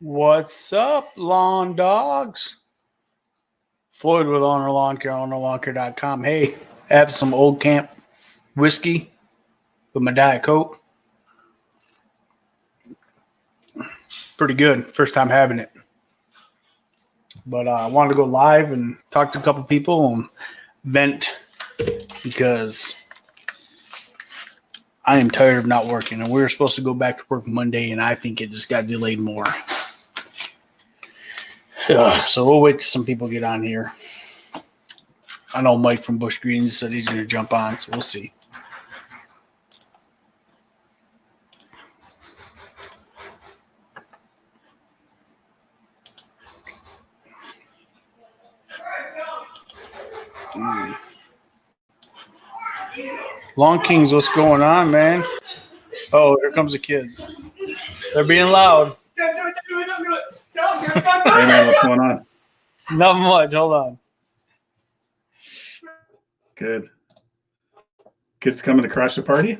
What's up, lawn dogs? Floyd with Owner Lawn Care, ownerlawncare.com. Hey, I have some Old Camp whiskey with my Diet Coke. Pretty good. First time having it. But I wanted to go live and talk to a couple people and vent because I am tired of not working. And we were supposed to go back to work Monday, and I think it just got delayed more. So we'll wait till some people get on here. I know Mike from Bush Greens said he's going to jump on, so we'll see. Lawn Kings, what's going on, man? Oh, here comes the kids. They're being loud. Hey man, what's going on? Not much. Hold on. Good. Kids coming to crash the party?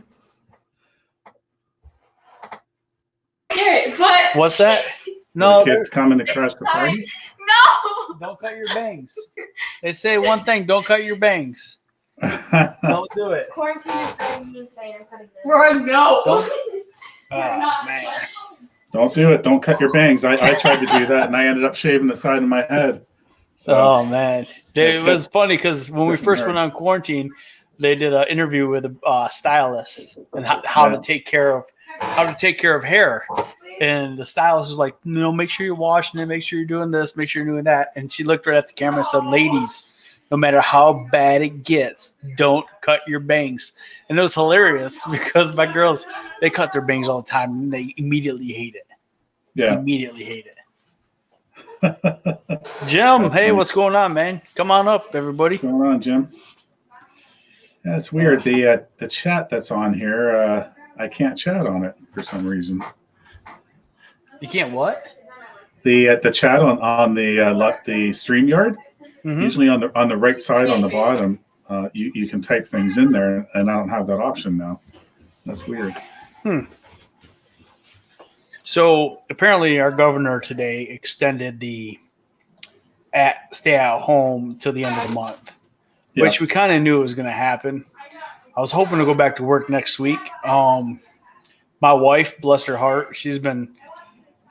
Okay, but What's that? Are No, the kids coming to crash the party? no. don't cut your bangs. They say one thing: don't cut your bangs. Don't do it. Quarantine is better than saying I'm cutting this. Roy, no. Don't. Not Man. Don't do it. Don't cut your bangs. I tried to do that and I ended up shaving the side of my head. So Oh man, That's it was funny because when we Listen, first Eric. went on quarantine, they did an interview with a stylist and how Yeah. to take care of hair. And the stylist was like, make sure you're washing it, make sure you're doing this, make sure you're doing that. And she looked right at the camera and said, "Ladies, no matter how bad it gets, don't cut your bangs." And it was hilarious because my girls, they cut their bangs all the time and they immediately hate it. yeah. Immediately hate it. Jim, hey, what's going on, man? Come on up, everybody. What's going on, Jim? Yeah, it's weird. The chat that's on here, I can't chat on it for some reason. You can't what? The chat on the StreamYard, Mm-hmm. usually on the right side on the bottom, you can type things in there, and I don't have that option now. That's weird. So apparently, our governor today extended the stay at home till the end of the month, Yeah. which we kind of knew it was going to happen. I was hoping to go back to work next week. My wife, bless her heart, she's been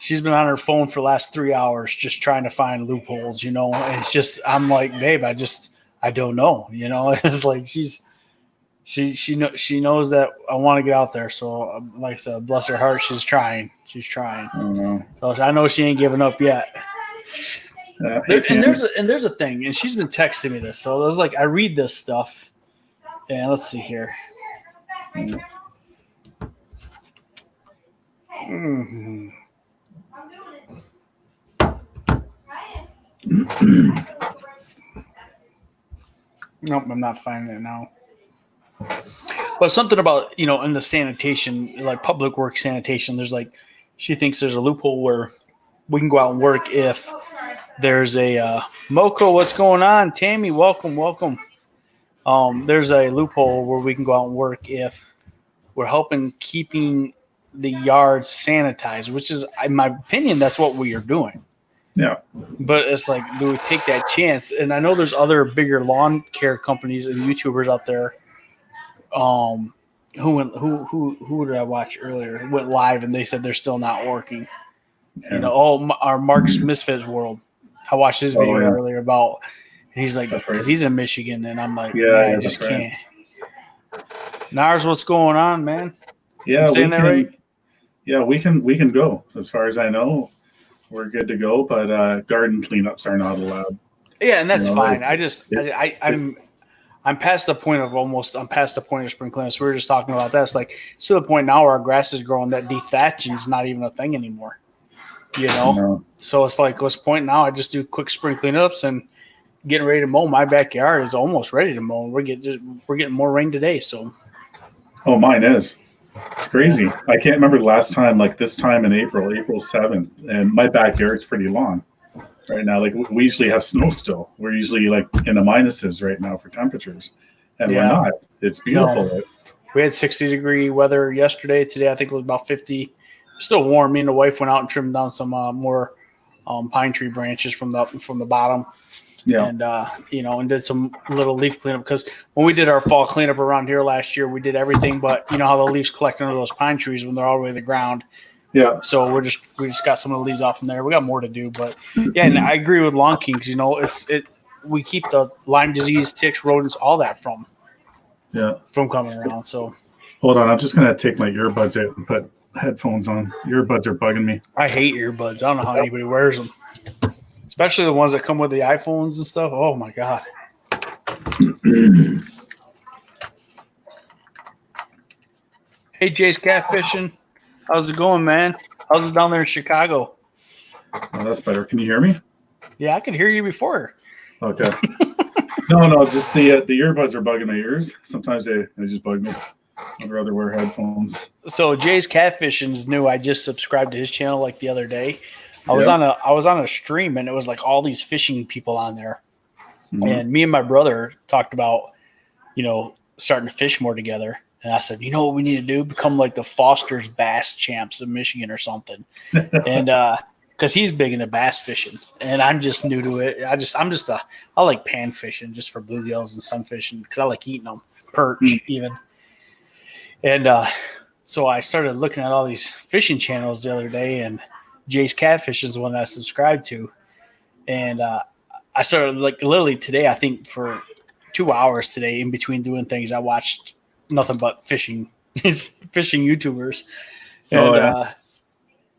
on her phone for the last 3 hours just trying to find loopholes. And it's just I'm like, babe, I don't know. It's like she knows that I want to get out there. So like I said, bless her heart, she's trying. I don't know. So I know she ain't giving up yet. Hey, Tammy. There's a thing, and she's been texting me this. So I was like, I read this stuff, and let's see here. Mhm. Nope, I'm not finding it now. But something about, in the sanitation, like public work sanitation, there's like, she thinks there's a loophole where we can go out and work if there's a Moco, what's going on? Tammy, welcome. There's a loophole where we can go out and work if we're helping keeping the yard sanitized, which is, in my opinion, that's what we are doing. Yeah. But it's like, do we take that chance? And I know there's other bigger lawn care companies and YouTubers out there. Who did I watch earlier? Went live and they said they're still not working. Yeah. Our Mark's Misfits World. I watched his video earlier about. And he's like, That's right. because he's in Michigan, and I'm like, Yeah, I that's just right. can't. Nars, what's going on, man? Yeah, I'm saying that right? Yeah, we can go. As far as I know, we're good to go. But garden cleanups are not allowed. Yeah, and that's fine. I'm past the point of spring cleanups. We were just talking about that. It's like it's to the point now where our grass is growing that dethatching is not even a thing anymore. No. So it's like, what's the point now? I just do quick spring cleanups and getting ready to mow. My backyard is almost ready to mow. We're getting more rain today, so. Oh, mine is. It's crazy. I can't remember the last time, like this time in April 7th, and my backyard's pretty long right now. Like we usually have snow still. We're usually like in the minuses right now for temperatures, and we're not. It's beautiful. No. We had 60-degree weather yesterday. Today, I think it was about 50. still warm. Me and the wife went out and trimmed down some more pine tree branches from the bottom. Yeah. And and did some little leaf cleanup, because when we did our fall cleanup around here last year, we did everything but, you know how the leaves collect under those pine trees when they're all the way to the ground. Yeah. So we just got some of the leaves off from there. We got more to do, but yeah, and I agree with lawn kings. You know, we keep the Lyme disease, ticks, rodents, all that from coming around. So hold on, I'm just gonna take my earbuds out and put headphones on. Earbuds are bugging me. I hate earbuds. I don't know how anybody wears them. Especially the ones that come with the iPhones and stuff. Oh my God. Hey, Jay's Catfishing. How's it going, man? How's it down there in Chicago? Oh, that's better. Can you hear me? Yeah, I could hear you before. Okay. No, it's just the earbuds are bugging my ears. Sometimes they just bug me. I'd rather wear headphones. So Jay's Catfishing is new. I just subscribed to his channel like the other day. I was on a stream, and it was like all these fishing people on there. Mm-hmm. And me and my brother talked about, starting to fish more together. And I said, you know what we need to do? Become like the Foster's Bass Champs of Michigan or something. And because he's big into bass fishing, and I'm just new to it. I like pan fishing just for bluegills and sunfish, because I like eating them, perch even. And so I started looking at all these fishing channels the other day, and Jay's Catfish is the one that I subscribed to. And I started, like, literally today, I think for 2 hours today, in between doing things, I watched nothing but fishing YouTubers. And,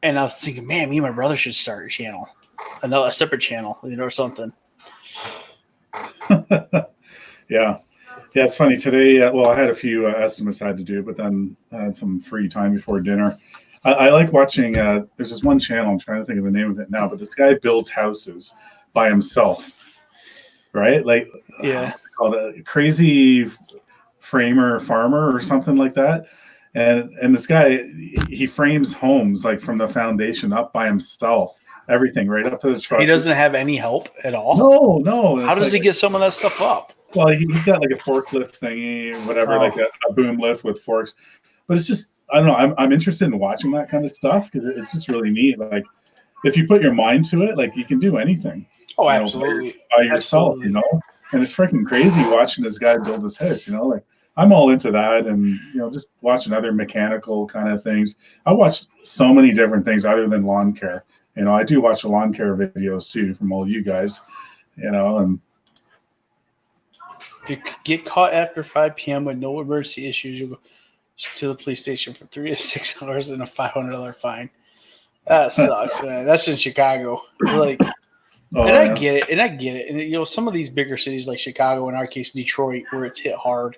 and I was thinking, man, me and my brother should start a channel, a separate channel, or something. Yeah, it's funny today. I had a few estimates I had to do, but then I had some free time before dinner. I like watching. There's this one channel. I'm trying to think of the name of it now, but this guy builds houses by himself, right? Like, called a Crazy Framer Farmer or something like that. And this guy, he frames homes like from the foundation up by himself, everything right up to the truss. He doesn't have any help at all. No. How does he get some of that stuff up? Well, he's got like a forklift thingy, whatever, like a boom lift with forks. But it's just, I don't know. I'm interested in watching that kind of stuff because it's just really neat. Like, if you put your mind to it, like, you can do anything. Oh, absolutely. By yourself, And it's freaking crazy watching this guy build his house. Like, I'm all into that, and just watching other mechanical kind of things. I watch so many different things other than lawn care. I do watch the lawn care videos too from all you guys. And if you get caught after 5 p.m. with no emergency issues, you'll go to the police station for 3 to 6 hours and a $500 fine. That sucks, man. That's in Chicago. Like, I get it. And some of these bigger cities like Chicago, in our case, Detroit, where it's hit hard.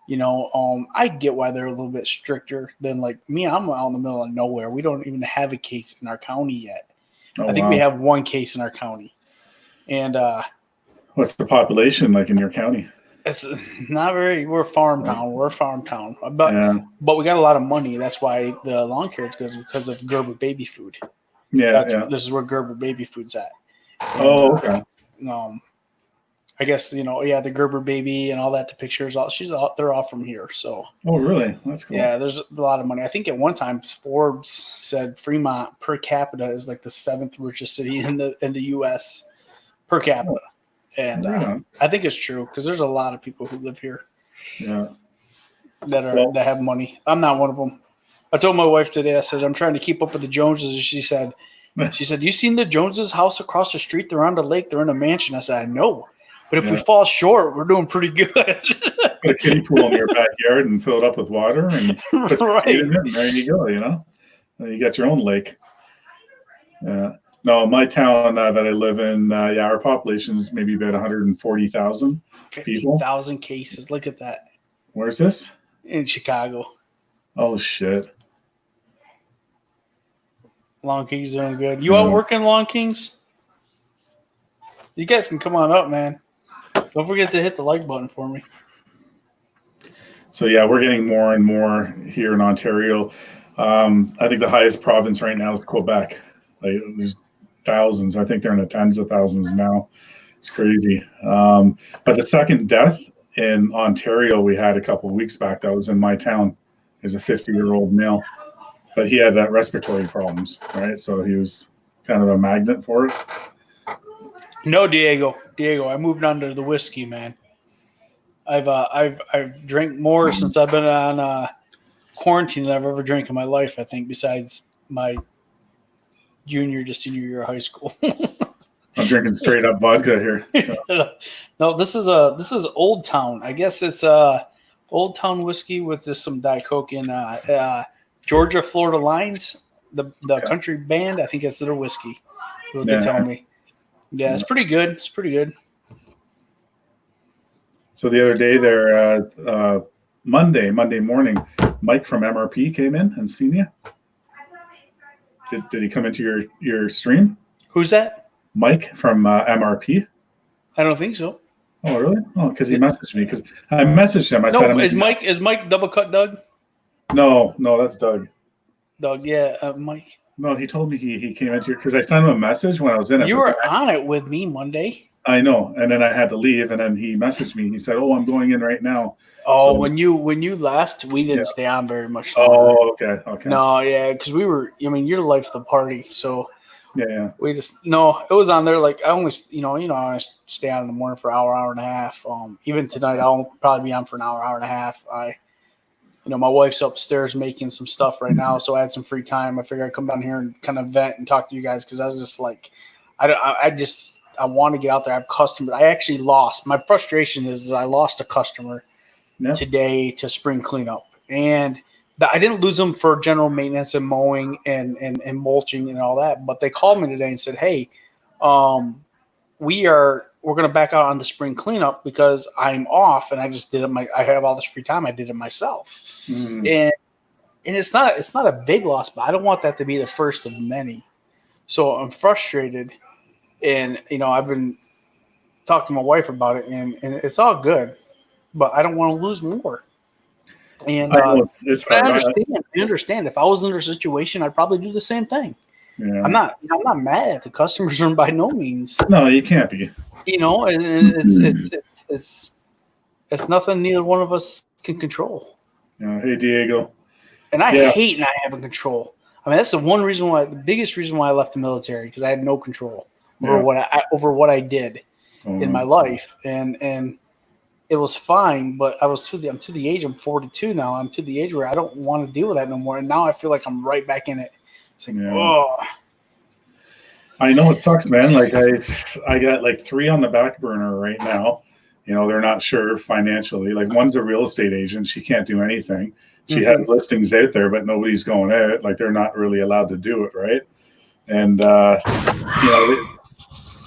I get why they're a little bit stricter than, like, me. I'm out in the middle of nowhere. We don't even have a case in our county yet. I think we have one case in our county. And what's the population like in your county? It's not very. We're a farm town. But we got a lot of money. That's why the lawn care is because of Gerber Baby Food. This is where Gerber Baby Food's at. And, okay. I guess the Gerber Baby and all that. The pictures, they're all from here. So. Oh, really? That's cool. Yeah, there's a lot of money. I think at one time Forbes said Fremont per capita is like the 7th richest city in the U.S. per capita. And I think it's true because there's a lot of people who live here that have money. I'm not one of them. I told my wife today, I said, I'm trying to keep up with the Joneses. And she said, you seen the Joneses' house across the street? They're on the lake. They're in a mansion. I said, I know. But if we fall short, we're doing pretty good. Put a kiddie pool in your backyard and fill it up with water and put your feet in it, and there you go, You got your own lake. Yeah. No, my town that I live in, our population is maybe about 140,000 people. 50,000 cases. Look at that. Where's this? In Chicago. Oh, shit. Lawn Kings doing good. You out working, Lawn Kings? You guys can come on up, man. Don't forget to hit the like button for me. So, we're getting more and more here in Ontario. I think the highest province right now is Quebec. Like, there's thousands. I think they're in the tens of thousands now. It's crazy. But the second death in Ontario we had a couple of weeks back, that was in my town. There's a 50-year-old male. but he had respiratory problems, right? So he was kind of a magnet for it. No, Diego, I moved on to the whiskey, man. I've drank more since I've been on quarantine than I've ever drank in my life. I think, besides my junior to senior year of high school. I'm drinking straight up vodka here. So. No, this is Old Town. I guess it's Old Town whiskey with just some Diet Coke in Georgia Florida Lines, the country band. I think it's their whiskey. What they tell me. Yeah, it's pretty good. It's pretty good. So the other day there, Monday morning, Mike from MRP came in and seen you. Did he come into your stream? Who's that? Mike from MRP. I don't think so. Oh, really? Oh, because he messaged me. Because I messaged him. I said, is Mike Double Cut Doug? No, that's Doug. Doug, yeah, Mike. No, he told me he came into your, because I sent him a message when I was in it. You were on it with me Monday. I know, and then I had to leave, and then he messaged me. He said, "Oh, I'm going in right now." Oh, so, when you left, we didn't stay on very much longer. Oh, okay. No, yeah, because we were. I mean, you're the life of the party, so yeah. We just it was on there. Like I only, I stay on in the morning for an hour and a half. Even tonight, I'll probably be on for an hour and a half. My wife's upstairs making some stuff right now, so I had some free time. I figured I'd come down here and kind of vent and talk to you guys because I was just like, I want to get out there. I have customers. I actually lost. My frustration is I lost a customer today to spring cleanup, and I didn't lose them for general maintenance and mowing and mulching and all that. But they called me today and said, "Hey, we're going to back out on the spring cleanup because I'm off and I just did it. I have all this free time. I did it myself." And it's not a big loss, but I don't want that to be the first of many. So I'm frustrated, and I've been talking to my wife about it, and it's all good, but I don't want to lose more. And I understand. If I was in their situation, I'd probably do the same thing. Yeah. I'm not mad at the customers, and by no means. No, you can't be. And it's nothing neither one of us can control. Hey, Diego. And I hate not having control. I mean, that's the biggest reason why I left the military, because I had no control over what I did in my life, and it was fine. But I'm to the age. I'm 42 now. I'm to the age where I don't want to deal with that no more. And now I feel like I'm right back in it. It's like, oh. I know it sucks, man. Like I got like 3 on the back burner right now. They're not sure financially. Like one's a real estate agent. She can't do anything. She has listings out there, but nobody's going at it. Like they're not really allowed to do it, right? And wow.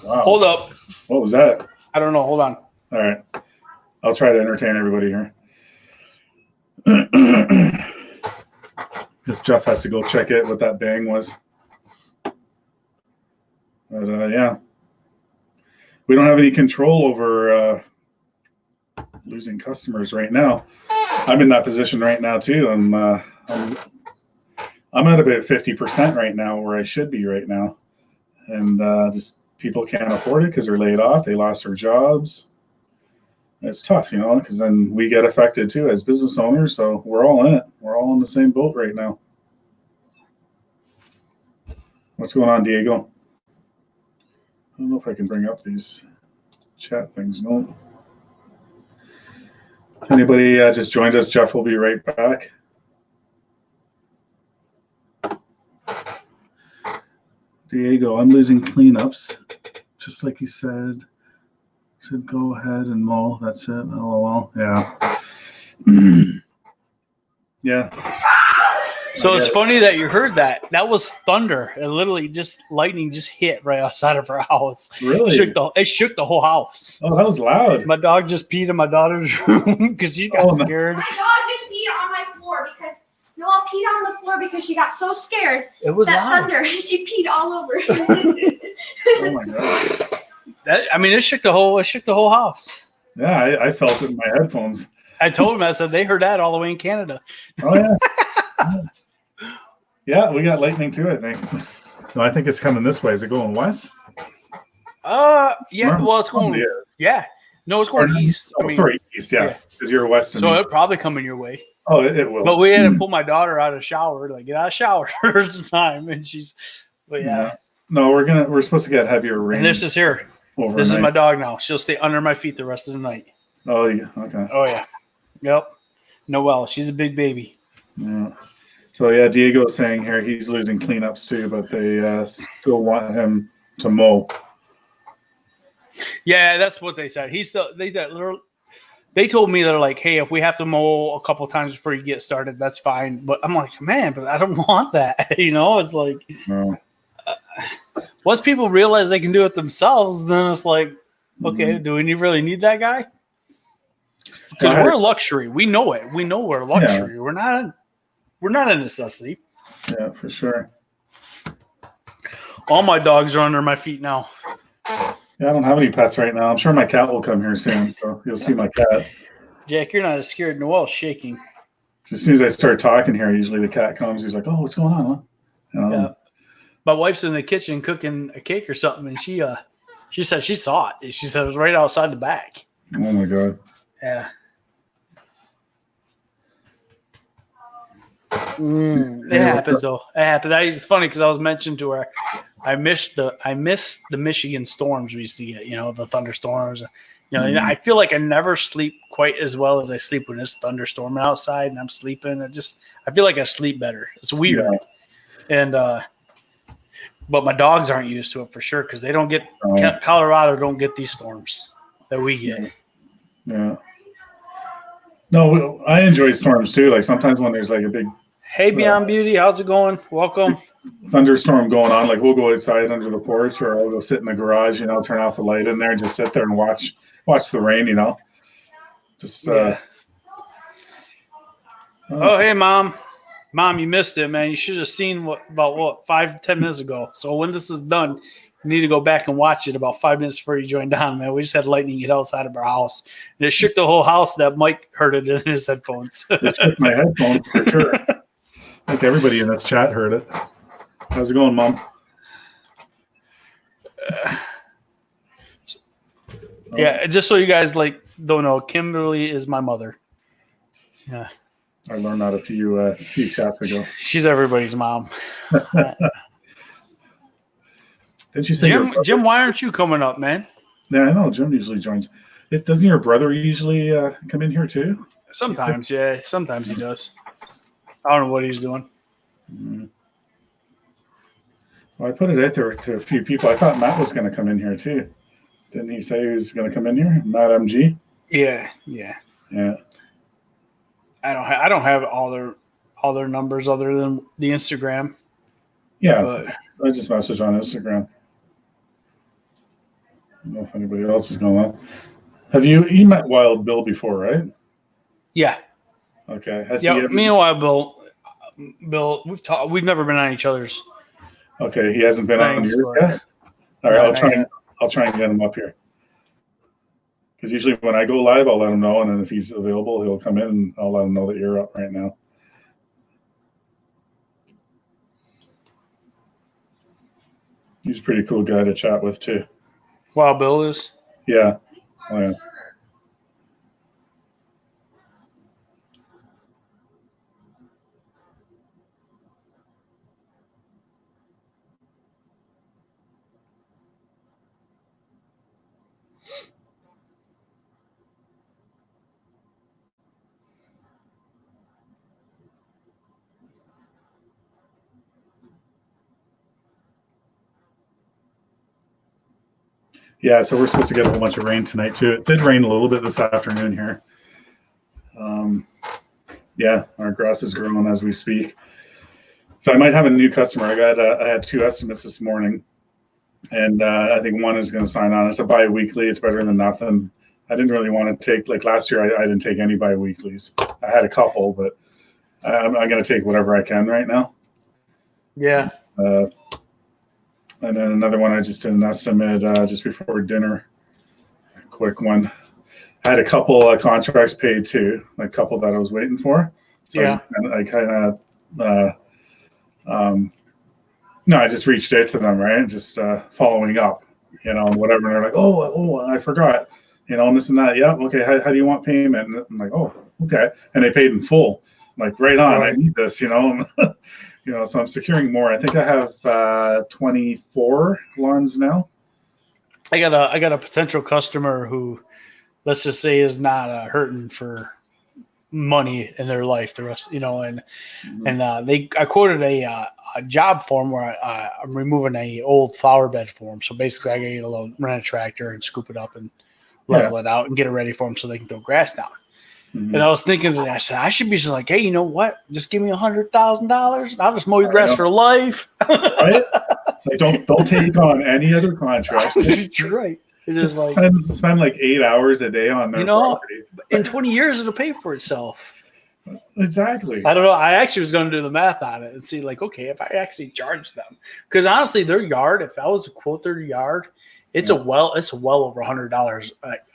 Hold up. What was that? I don't know. Hold on. All right. I'll try to entertain everybody here. Because Jeff has to go check it, what that bang was. But we don't have any control over losing customers right now. I'm in that position right now too. I'm at about 50% right now, where I should be right now, and just people can't afford it because they're laid off. They lost their jobs. It's tough, because then we get affected too as business owners. So we're all in it. We're all in the same boat right now. What's going on, Diego? I don't know if I can bring up these chat things. No. Anybody just joined us? Jeff will be right back. Diego, I'm losing cleanups, just like you said. Said go ahead and mow. That's it. LOL. Yeah. Yeah. So it's funny that you heard that. That was thunder. It literally lightning just hit right outside of our house. Really? It shook the whole house. Oh, that was loud. My dog just peed in my daughter's room because she got scared. My dog just peed on my floor because Noah peed on the floor because she got so scared. It was that loud. Thunder. She peed all over. Oh my god. It shook the whole house. Yeah, I felt it in my headphones. I told him, I said they heard that all the way in Canada. Oh yeah. Yeah, we got lightning too, I think. No, I think it's coming this way. Is it going west? Yeah. Well, it's going. Yeah. No, it's going east. I mean, sorry, east, yeah, because you're west. So it'll probably coming your way. Oh, it will. But we had to pull my daughter out of the shower, like get out of the shower some time, and she's. But yeah. No, we're supposed to get heavier rain. And this is here. Overnight. This is my dog now. She'll stay under my feet the rest of the night. Oh yeah. Okay. Oh yeah. Yep. Noelle, she's a big baby. Yeah. So yeah, Diego's saying here he's losing cleanups too, but they still want him to mow. Yeah, that's what they said. They told me they're like, hey, if we have to mow a couple times before you get started, that's fine. But I'm like, man, but I don't want that. It's like, No. Once people realize they can do it themselves, then it's like, okay, do we really need that guy? Because we're a luxury. We know it. We know we're a luxury. Yeah. We're not a necessity. Yeah, for sure. All my dogs are under my feet now. Yeah, I don't have any pets right now. I'm sure my cat will come here soon, so you'll see my cat. Jack, you're not as scared. Noelle's shaking. As soon as I start talking here, usually the cat comes. He's like, "Oh, what's going on?" Huh? Yeah. My wife's in the kitchen cooking a cake or something, and she said she saw it. She said it was right outside the back. Oh my god. Yeah. It happens though. It happens. It's funny because I was mentioned to her. I miss the Michigan storms we used to get. The thunderstorms. I feel like I never sleep quite as well as I sleep when it's thunderstorming outside and I'm sleeping. I feel like I sleep better. It's weird. Yeah. And but my dogs aren't used to it for sure because they don't get Colorado don't get these storms that we get. Yeah. No, I enjoy storms too. Like sometimes when there's like a big Hey Beyond Beauty, how's it going? Welcome. Thunderstorm going on, like we'll go outside under the porch or I'll go sit in the garage, turn off the light in there and just sit there and watch the rain, Just Oh hey Mom, you missed it, man. You should have seen about 5-10 minutes ago. So when this is done, you need to go back and watch it about 5 minutes before you joined on, man. We just had lightning hit outside of our house. And it shook the whole house that Mike heard it in his headphones. It shook my headphones for sure. I think everybody in this chat heard it. How's it going, Mom? Yeah, just so you guys don't know, Kimberly is my mother. Yeah. I learned that a few chats ago. She's everybody's mom. Didn't you say Jim, why aren't you coming up, man? Yeah, I know. Jim usually joins. Doesn't your brother usually come in here too? Sometimes, yeah. Sometimes he does. I don't know what he's doing. Well, I put it out there to a few people. I thought Matt was going to come in here too. Didn't he say he was going to come in here? Matt MG? Yeah. I don't have all their numbers other than the Instagram. Yeah, but I just messaged on Instagram. I don't know if anybody else is going on. Have you met Wild Bill before, right? Yeah. Okay. Me and Wild Bill, we've never been on each other's. Okay, he hasn't been on yours yet. All right, I'll try and get him up here. Because usually when I go live, I'll let him know, and then if he's available, he'll come in, and I'll let him know that you're up right now. He's a pretty cool guy to chat with too. Wild Bill is? Yeah. Oh, yeah. Yeah, so we're supposed to get a whole bunch of rain tonight too. It did rain a little bit this afternoon here. Yeah, our grass is growing as we speak. So I might have a new customer. I had 2 estimates this morning, and I think one is going to sign on. It's a bi-weekly. It's better than nothing. I didn't really want to take, last year, I didn't take any bi-weeklies. I had a couple, but I'm going to take whatever I can right now. Yeah. And then another one, I just did an estimate just before dinner. A quick one. I had a couple contracts paid too, a couple that I was waiting for. So yeah. I just reached out to them, right? Just following up, whatever. And they're like, oh, I forgot. you know, and this and that. Yeah, okay. How do you want payment? And I'm like, oh, okay. And they paid in full. I'm like, right on. I need this, you know. You know, so I'm securing more. I think I have 24 lawns now. I got a potential customer who, let's just say, is not hurting for money in their life the rest, you know, and I quoted a job for him where I'm removing a old flower bed for him. So basically, I gotta get a little rent a tractor and scoop it up and level it out and get it ready for them so they can throw grass down. And I was thinking today, I said, I should be just like, hey, you know what? Just give me $100,000. I'll just mow your grass for life. Right? Like, don't take on any other contract. You're right. Just like spend like 8 hours a day on their property. In 20 years, it'll pay for itself. Exactly. I don't know. I actually was going to do the math on it and see, like, okay, if I actually charge them, because honestly, their yard, if I was to quote their yard, it's well over $100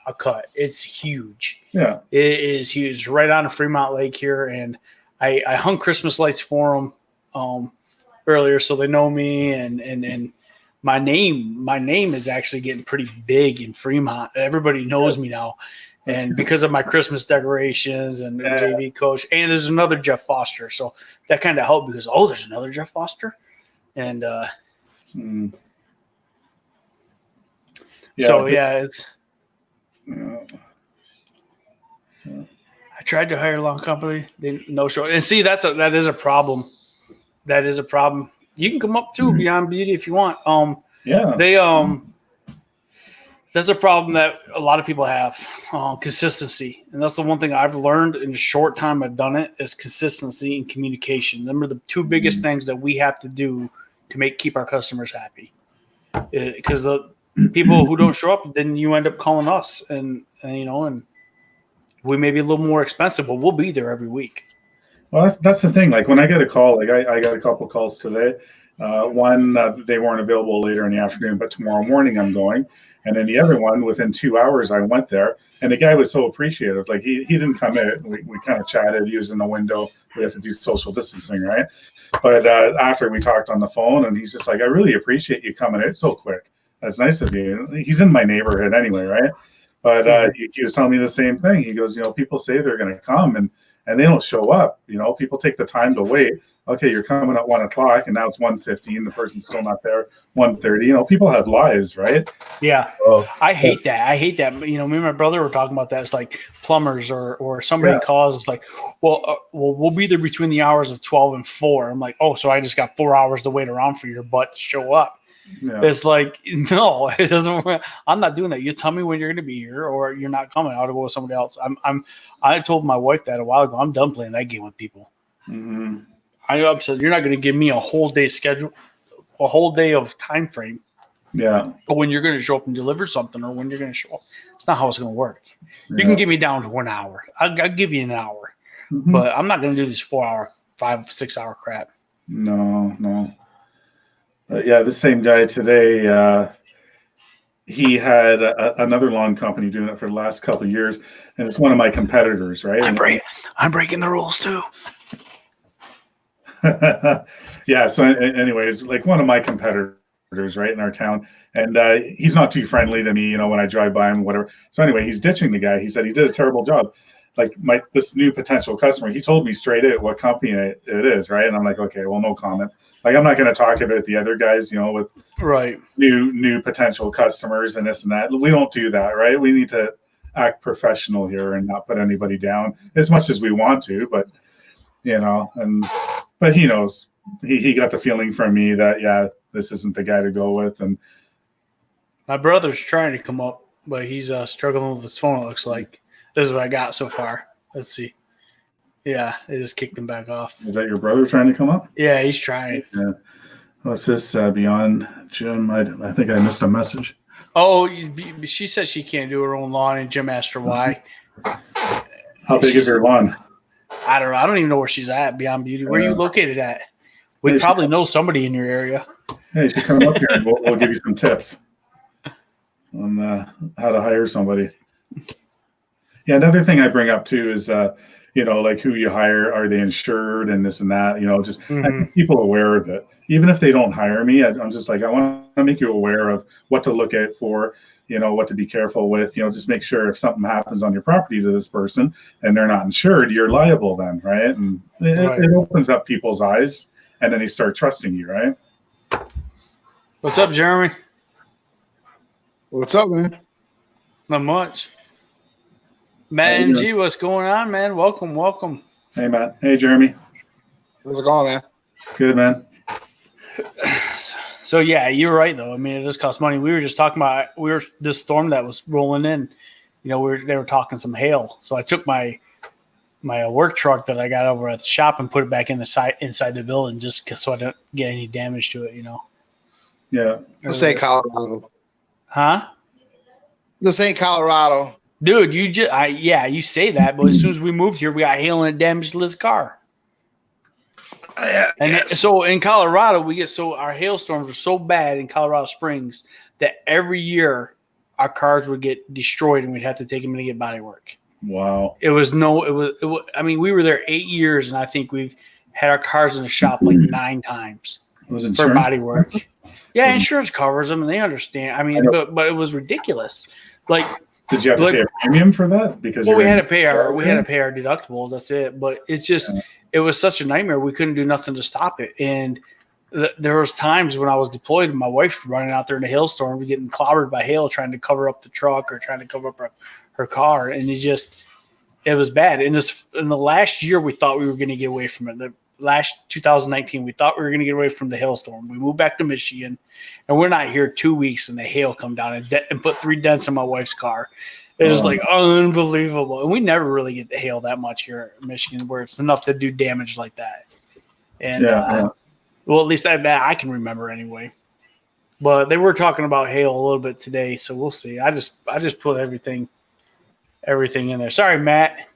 a cut. It's huge. Yeah, it is huge. Right on the Fremont Lake here, and I hung Christmas lights for them earlier, so they know me, and my name is actually getting pretty big in Fremont. Everybody knows me now, and because of my Christmas decorations and JV coach, and there's another Jeff Foster, so that kind of helped because there's another Jeff Foster, and it's. I tried to hire a lawn company. They no show, and see that is a problem. That is a problem. You can come up to Beyond Beauty if you want. They that's a problem that a lot of people have. Consistency, and that's the one thing I've learned in the short time I've done it is consistency and communication. Them are the two biggest things that we have to do to keep our customers happy. Because the people who don't show up, then you end up calling us, and we may be a little more expensive, but we'll be there every week. Well, that's the thing. Like when I get a call, like I got a couple calls today. One, they weren't available later in the afternoon, but tomorrow morning I'm going. And then the other one, within 2 hours, I went there, and the guy was so appreciative. Like he didn't come in. We kind of chatted. He was in the window. We have to do social distancing, right? But after we talked on the phone, and he's just like, I really appreciate you coming in so quick. That's nice of you. He's in my neighborhood anyway, right? But he was telling me the same thing. He goes, people say they're going to come, and they don't show up. People take the time to wait. Okay, you're coming at 1 o'clock, and now it's 1:15. The person's still not there. 1:30. People have lives, right? Yeah. I hate that. Me and my brother were talking about that. It's like plumbers or somebody calls. It's like, we'll be there between the hours of 12 and 4. I'm like, so I just got 4 hours to wait around for your butt to show up. Yeah. It's like, no, it doesn't work. I'm not doing that. You tell me when you're going to be here, or you're not coming. I'll go with somebody else. I told my wife that a while ago. I'm done playing that game with people. Mm-hmm. I said, you're not going to give me a whole day schedule, a whole day of time frame. Yeah. But when you're going to show up and deliver something, or when you're going to show up, it's not how it's going to work. Yeah. You can get me down to 1 hour. I'll give you an hour, but I'm not going to do this 4 hour, 5, 6 hour crap. No. This same guy today, he had another lawn company doing it for the last couple of years, and it's one of my competitors, right? I'm breaking the rules too. Yeah. So anyways, like one of my competitors, right, in our town, and he's not too friendly to me, when I drive by him or whatever. So anyway, he's ditching the guy. He said he did a terrible job. Like this new potential customer, he told me straight out what company it is, right? And I'm like, okay, well, no comment. Like I'm not going to talk about the other guys, with new potential customers and this and that. We don't do that, right? We need to act professional here and not put anybody down as much as we want to, but but he knows. He got the feeling from me that this isn't the guy to go with. And my brother's trying to come up, but he's struggling with his phone. It looks like. This is what I got so far. Let's see. Yeah, they just kicked him back off. Is that your brother trying to come up? Yeah, he's trying. Yeah. What's this? Beyond Jim? I think I missed a message. Oh, she said she can't do her own lawn, and Jim asked her why. How big is her lawn? I don't know. I don't even know where she's at, Beyond Beauty. Where are you located at? We probably know somebody in your area. Hey, you should come up here, and we'll give you some tips on how to hire somebody. Yeah, another thing I bring up too is, like who you hire, are they insured and this and that, just I make people aware of it. Even if they don't hire me, I'm just like, I want to make you aware of what to look at for, what to be careful with. Just make sure if something happens on your property to this person and they're not insured, you're liable then, right? And it opens up people's eyes, and then they start trusting you, right? What's up, Jeremy? What's up, man? Not much. Matt NG, what's going on, man? Welcome. Hey, Matt. Hey, Jeremy. How's it going, man? Good, man. So yeah, you're right though. I mean, it does cost money. We were just talking about this storm that was rolling in. They were talking some hail. So I took my work truck that I got over at the shop and put it back inside the building just so I don't get any damage to it. Yeah. This ain't Colorado. Huh? This ain't Colorado. Dude, you say that, but as soon as we moved here, we got hail and it damaged Liz's car. So in Colorado, our hailstorms are so bad in Colorado Springs that every year our cars would get destroyed and we'd have to take them in to get body work. Wow. We were there 8 years and I think we've had our cars in the shop like 9 times for body work. Yeah, insurance covers them and they understand. But it was ridiculous. Like, did you have to pay a premium for that? Because we had to pay our deductibles. That's it. But it's just it was such a nightmare. We couldn't do nothing to stop it. And there was times when I was deployed and my wife running out there in a hailstorm, getting clobbered by hail, trying to cover up the truck or trying to cover up her car, and it was bad. And in the last year, we thought we were going to get away from it. The last 2019, we thought we were going to get away from the hailstorm. We moved back to Michigan, and we're not here 2 weeks, and the hail come down and put 3 dents in my wife's ar. It was like unbelievable. And we never really get the hail that much here in Michigan where it's enough to do damage like that. And well, at least that I can remember anyway. But they were talking about hail a little bit today, so we'll see. I just put everything in there. Sorry, Matt.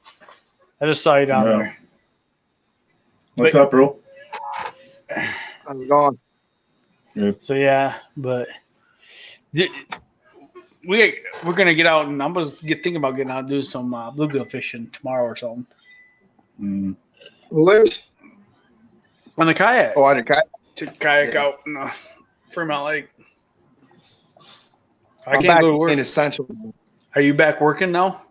I just saw you down there. What's up, bro? How's it going? Good. So yeah, but we're gonna get out, and I'm gonna thinking about getting out and do some bluegill fishing tomorrow or something. Liz? On the kayak. Oh, on the kayak. Take kayak out in Fremont Lake. I'm can't back go to work. in Essential. Are you back working now?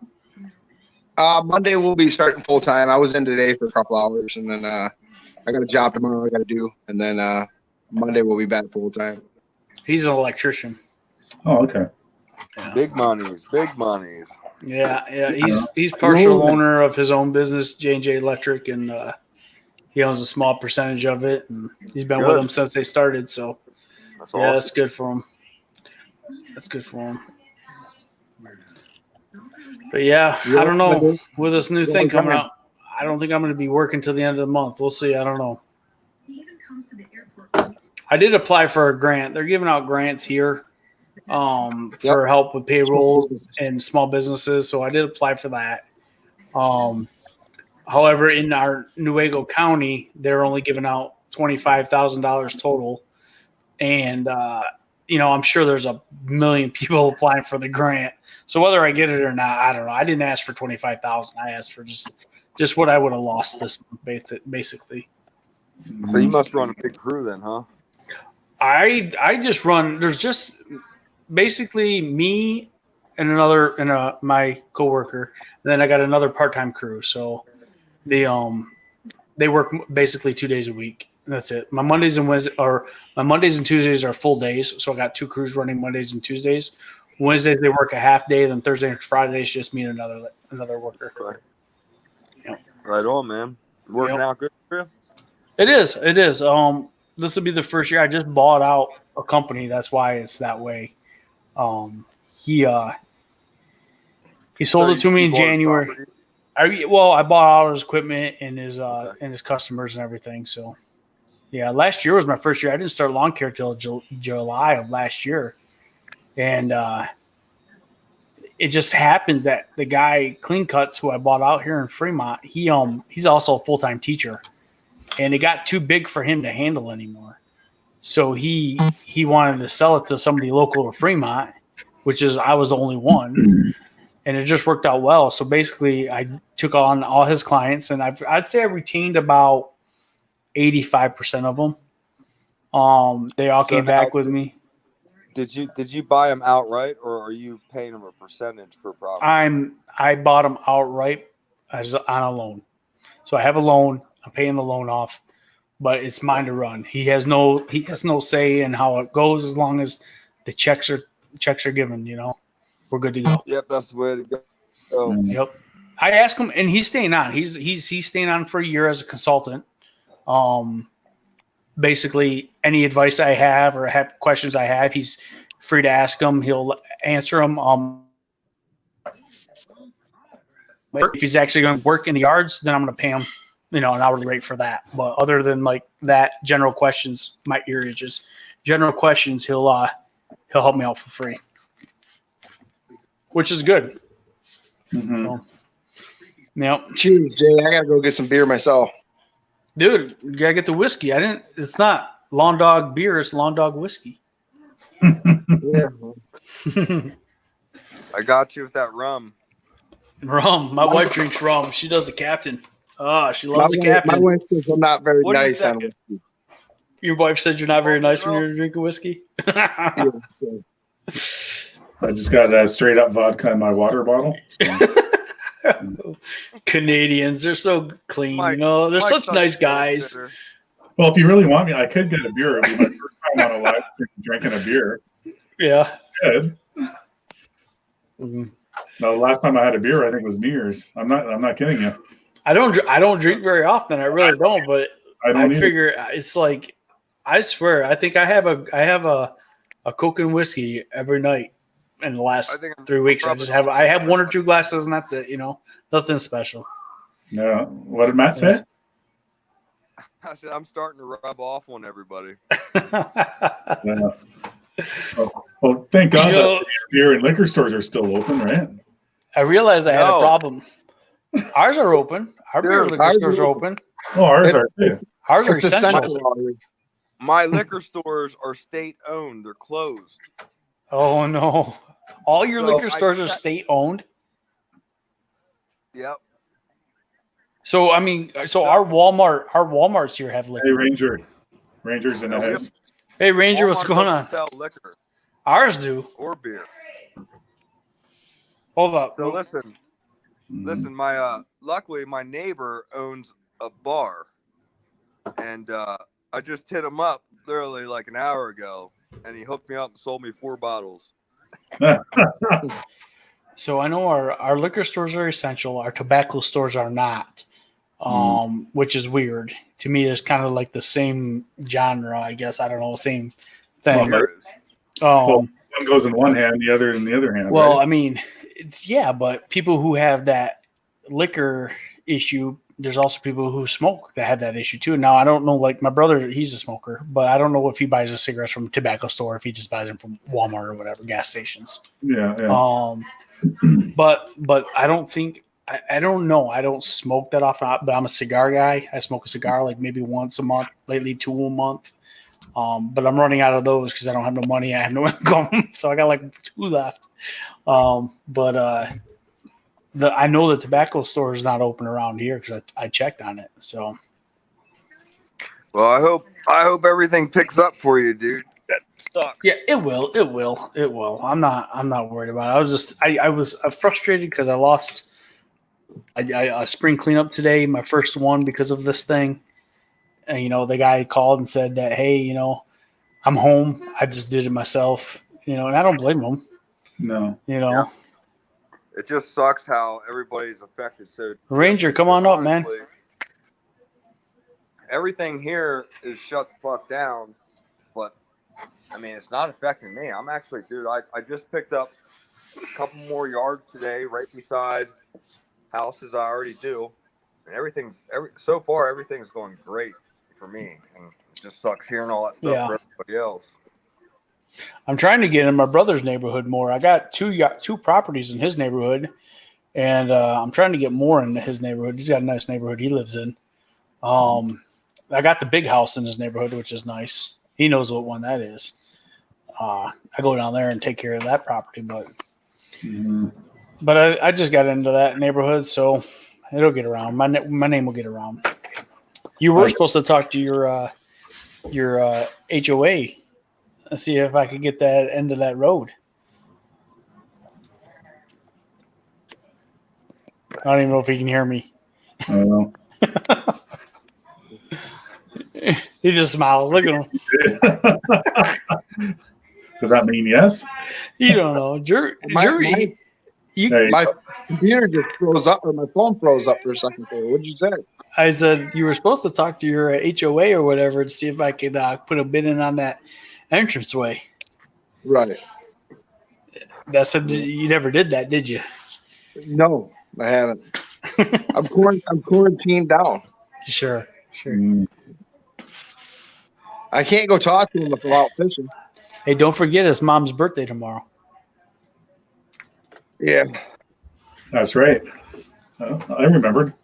Monday we'll be starting full time. I was in today for a couple hours, and then I got a job tomorrow I got to do, and then Monday we'll be back full time. He's an electrician. Oh, okay. Yeah. Big monies. Yeah. He's partial owner of his own business, J&J Electric, and he owns a small percentage of it. And he's been with them since they started. So that's awesome. That's good for him. But yeah, I don't know with this new thing coming out. I don't think I'm going to be working till the end of the month. We'll see. I don't know. I did apply for a grant. They're giving out grants here for help with payroll and small businesses. So I did apply for that. However, in our Newaygo County, they're only giving out $25,000 total. And, I'm sure there's a million people applying for the grant. So whether I get it or not, I don't know. I didn't ask for $25,000. I asked for just what I would have lost this month, basically. So you must run a big crew then, huh? I just run. There's just basically me and my coworker. And then I got another part-time crew. So they work basically 2 days a week. That's it. My Mondays and Tuesdays are full days. So I got 2 crews running Mondays and Tuesdays. Wednesdays they work a half day. Then Thursday and Friday is just me and another worker. Right. Yep. Right on, man. Working out good for you? It is. This will be the first year. I just bought out a company. That's why it's that way. He sold it to me in January. I bought all his equipment and his customers and everything. So, yeah, last year was my first year. I didn't start lawn care till July of last year, and it just happens that the guy Clean Cuts, who I bought out here in Fremont, he's also a full-time teacher, and it got too big for him to handle anymore. So he wanted to sell it to somebody local to Fremont, which is I was the only one. And it just worked out well. So basically, I took on all his clients, and I'd say I retained about 85% of them. They all came back with me. Did you buy them outright, or are you paying them a percentage per property? I bought them outright as on a loan. So I have a loan. I'm paying the loan off, but it's mine to run. He has no say in how it goes as long as the checks are given. We're good to go. Yep, that's the way to go. Oh, Yep. I asked him, and he's staying on. He's staying on for a year as a consultant. Basically, any advice I have or have questions I have, he's free to ask him. He'll answer them. If he's actually going to work in the yards, then I'm going to pay him, an hourly rate for that. But other than like that, general questions, my ear itches. General questions, he'll help me out for free, which is good. Mhm. So, yep. Cheers, Jay. I gotta go get some beer myself. Dude, you gotta get the whiskey. It's not Lawn Dog beer, it's Lawn Dog whiskey. Yeah. I got you with that rum. Rum. My wife drinks rum. She does the Captain. Oh, she loves the Captain. My wife says I'm not very What nice is that? on whiskey. Your wife said you're not very nice when you're drinking whiskey. Yeah, so. I just got straight up vodka in my water bottle. Canadians, they're so clean. Mike- they're Mike's such not nice a guys. bitter. Well, if you really want me, I could get a beer. It'd be my first time on a live stream drinking a beer. Yeah. Good. Mhm. No, the last time I had a beer, I think was New Year's. I'm not kidding you. I don't drink very often. I really don't. But I I don't either. figure it's like, I swear, I think I have a Coke and whiskey every night in the I last think I'm 3 weeks. I probably- have one or two glasses and that's it. Nothing special. No. What did Matt say? I said I'm starting to rub off on everybody. Yeah. Well, thank God that beer and liquor stores are still open, right? I realized I had a No. problem. Ours are open. Our beer and Dude, liquor ours stores are are open. Oh, ours It's- are too. Ours are It's essential. essential. My liquor stores are state owned. They're closed. Oh no! All your So liquor stores are state owned. Yep. So I mean, our WalMarts here have Hey, liquor. Ranger's in the Yep. house. Hey Ranger, what's Walmart going doesn't on? Sell liquor Ours do. or beer. Hold up. So listen. My luckily my neighbor owns a bar, and I just hit him up literally like an hour ago, and he hooked me up and sold me 4 bottles. So I know our liquor stores are essential. Our tobacco stores are not, which is weird to me. It's kind of like the same genre, I guess. I don't know, same thing. Well, There is. One goes in one hand, the other in the other hand. Well, right? I mean, but people who have that liquor issue, there's also people who smoke that have that issue too. Now, I don't know, like my brother, he's a smoker, but I don't know if he buys his cigarettes from a tobacco store, if he just buys them from Walmart or whatever, gas stations. Yeah. But I don't think, I don't know. I don't smoke that often, but I'm a cigar guy. I smoke a cigar like maybe once a month, lately 2 a month. But I'm running out of those because I don't have no money. I have no income. So I got like 2 left. I know the tobacco store is not open around here because I checked on it. So Well, I hope everything picks up for you, dude. That sucks. yeah, it will. I'm not worried about it. I was frustrated because I lost a spring cleanup today, my first one because of this thing. And the guy called and said that, hey, I'm home. I just did it myself. And I don't blame him. No. Yeah. It just sucks how everybody's affected. So Ranger, come on up, man. honestly, everything here is shut the fuck down, but I mean, it's not affecting me. I'm actually, dude, I just picked up a couple more yards today, right beside houses I already do, and so far everything's going great for me, and it just sucks hearing all that stuff Yeah. for everybody else. I'm trying to get in my brother's neighborhood more. I got two properties in his neighborhood, and I'm trying to get more in his neighborhood. He's got a nice neighborhood he lives in. I got the big house in his neighborhood, which is nice. He knows what one that is. I go down there and take care of that property, but I just got into that neighborhood, so it'll get around. My name will get around. You were supposed to talk to your HOA Let's see if I could get that end of that road. I don't even know if he can hear me. I don't know. He just smiles. Look at him. Does that mean yes? You don't know. My Hey, computer just froze up, or my phone froze up for a second there. What'd you say? I said you were supposed to talk to your HOA or whatever to see if I could put a bid in on that entranceway. Right. That's you never did that, did you? No, I haven't. I'm quarantined down. Sure. I can't go talk to him if I'm out fishing. Hey, don't forget it's Mom's birthday tomorrow. Yeah. that's right. I remembered.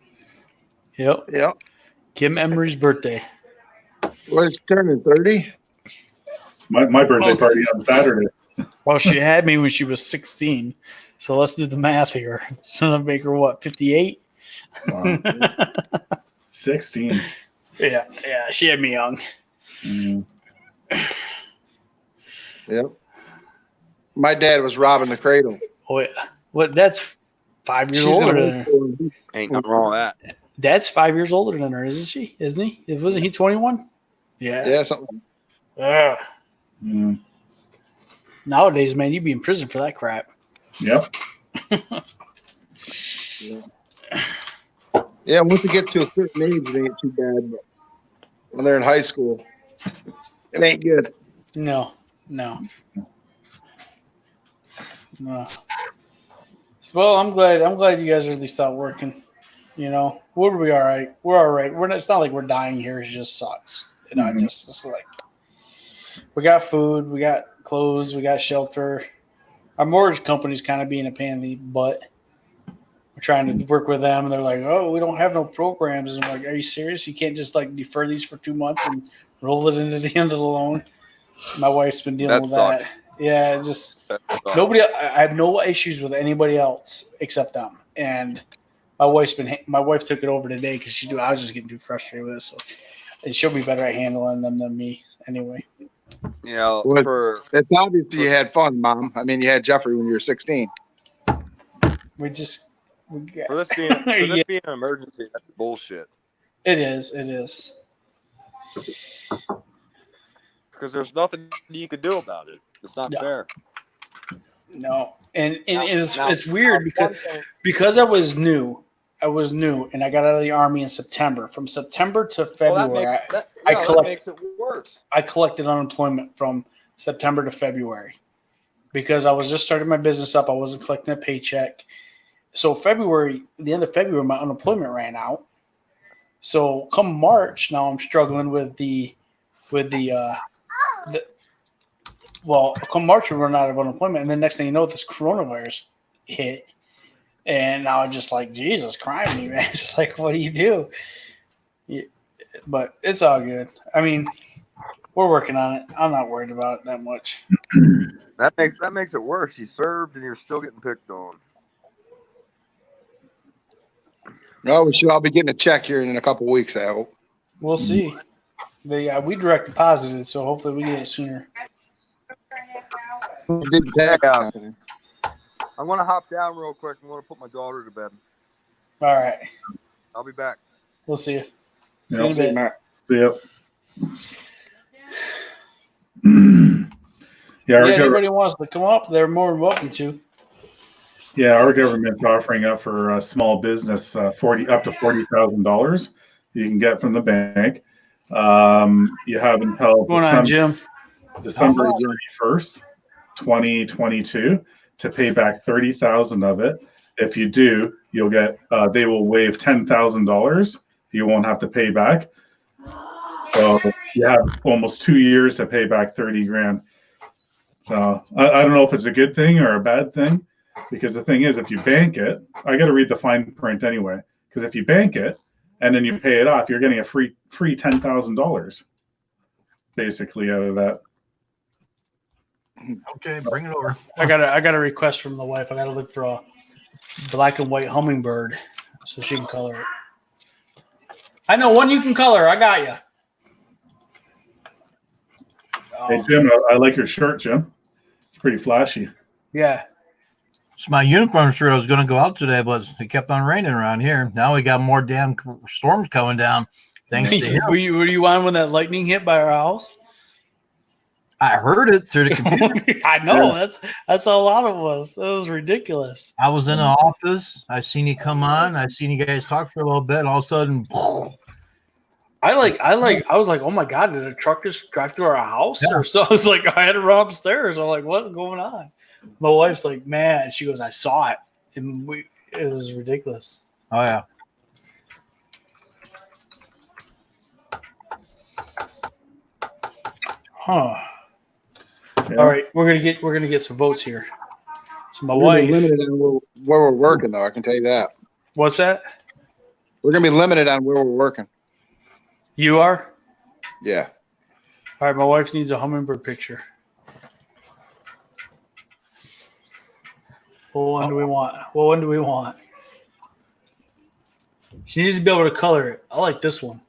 Yep. Yep. Kim Emery's birthday. Well, it's turning 30. My birthday Well, party on Saturday. Well, she had me when she was 16. So let's do the math here. So that'll make her what, 58? Wow. 16. Yeah, she had me young. Mm. Yep. My dad was robbing the cradle. Oh, yeah. What? That's 5 years She's older in than her. homeschool. Ain't nothing wrong with that. Dad's 5 years older than her, isn't she? Isn't he? Wasn't he 21? Yeah. Yeah, something. Ugh. Mm. Nowadays, man, you'd be in prison for that crap. Yep. Yeah, once you get to a certain age, it ain't too bad. But when they're in high school, it ain't good. No. Well, I'm glad you guys really stopped working. You know, we'll be all right. We're all right. It's not like we're dying here. It just sucks. You know, it's like we got food, we got clothes, we got shelter. Our mortgage company's kind of being a pain in the butt. We're trying to work with them, and they're like, "Oh, we don't have no programs." And I'm like, "Are you serious? You can't just like defer these for 2 months and roll it into the end of the loan?" My wife's been dealing with That that. Yeah, it's just nobody. I have no issues with anybody else except them. And my wife took it over today because I was just getting too frustrated with it. So, and she'll be better at handling them than me anyway. You know, Well, it's obvious you had fun, Mom. I mean, you had Jeffrey when you were 16. For this being an emergency, that's bullshit. It is. Because there's nothing you can do about it. It's not fair. No, and it's weird because I was new, and I got out of the Army in September. From September to February, that makes it worse. I collected unemployment from September to February because I was just starting my business up. I wasn't collecting a paycheck. So the end of February, my unemployment ran out. So come March, now I'm struggling with come March we run out of unemployment, and then next thing you know, this coronavirus hit, and now I'm just like, Jesus Christ, me, man. It's just like, what do you do? Yeah, but it's all good. I mean, we're working on it. I'm not worried about it that much. That makes it worse. You served and you're still getting picked on. No, we should all be getting a check here in a couple weeks, I hope. We'll see. We direct deposited, so hopefully we get it sooner. I'm going to hop down real quick. I'm going to put my daughter to bed. All right. I'll be back. We'll see you. Yeah, See you in a bit. Matt. See ya. Yeah, anybody wants to come up, they're more than welcome to. Yeah, our government's offering up for a small business up to $40,000 you can get from the bank. You have until What's going on, Jim? December 31st, 2022 to pay back $30,000 of it. If you do, you'll get they will waive $10,000. You won't have to pay back. So you have almost 2 years to pay back 30 grand. So I don't know if it's a good thing or a bad thing, because the thing is, if you bank it, I got to read the fine print anyway. Because if you bank it and then you pay it off, you're getting a free $10,000 basically out of that. Okay, bring it over. I got a request from the wife. I got to look for a black and white hummingbird so she can color it. I know one you can color. I got you. Hey Jim, I like your shirt, Jim. It's pretty flashy. Yeah. It's my unicorn shirt. I was going to go out today, but it kept on raining around here. Now we got more damn storms coming down. Thanks to him. were you on when that lightning hit by our house? I heard it through the computer. I know that's how loud it was. It was ridiculous. I was in the office. I seen you come on. I seen you guys talk for a little bit. And all of a sudden, I was like, oh my god, did a truck just drive through our house? Or so I was like, I had to run upstairs. I'm like, what's going on? My wife's like, man, she goes, I saw it, and it was ridiculous. oh yeah. Huh. Yeah. All right, we're gonna get some votes here. So my We're gonna be wife, limited on where we're working, though. I can tell you that. what's that? We're gonna be limited on where we're working. You are? Yeah. All right, my wife needs a hummingbird picture. What one do we want? What one do we want? She needs to be able to color it. I like this one.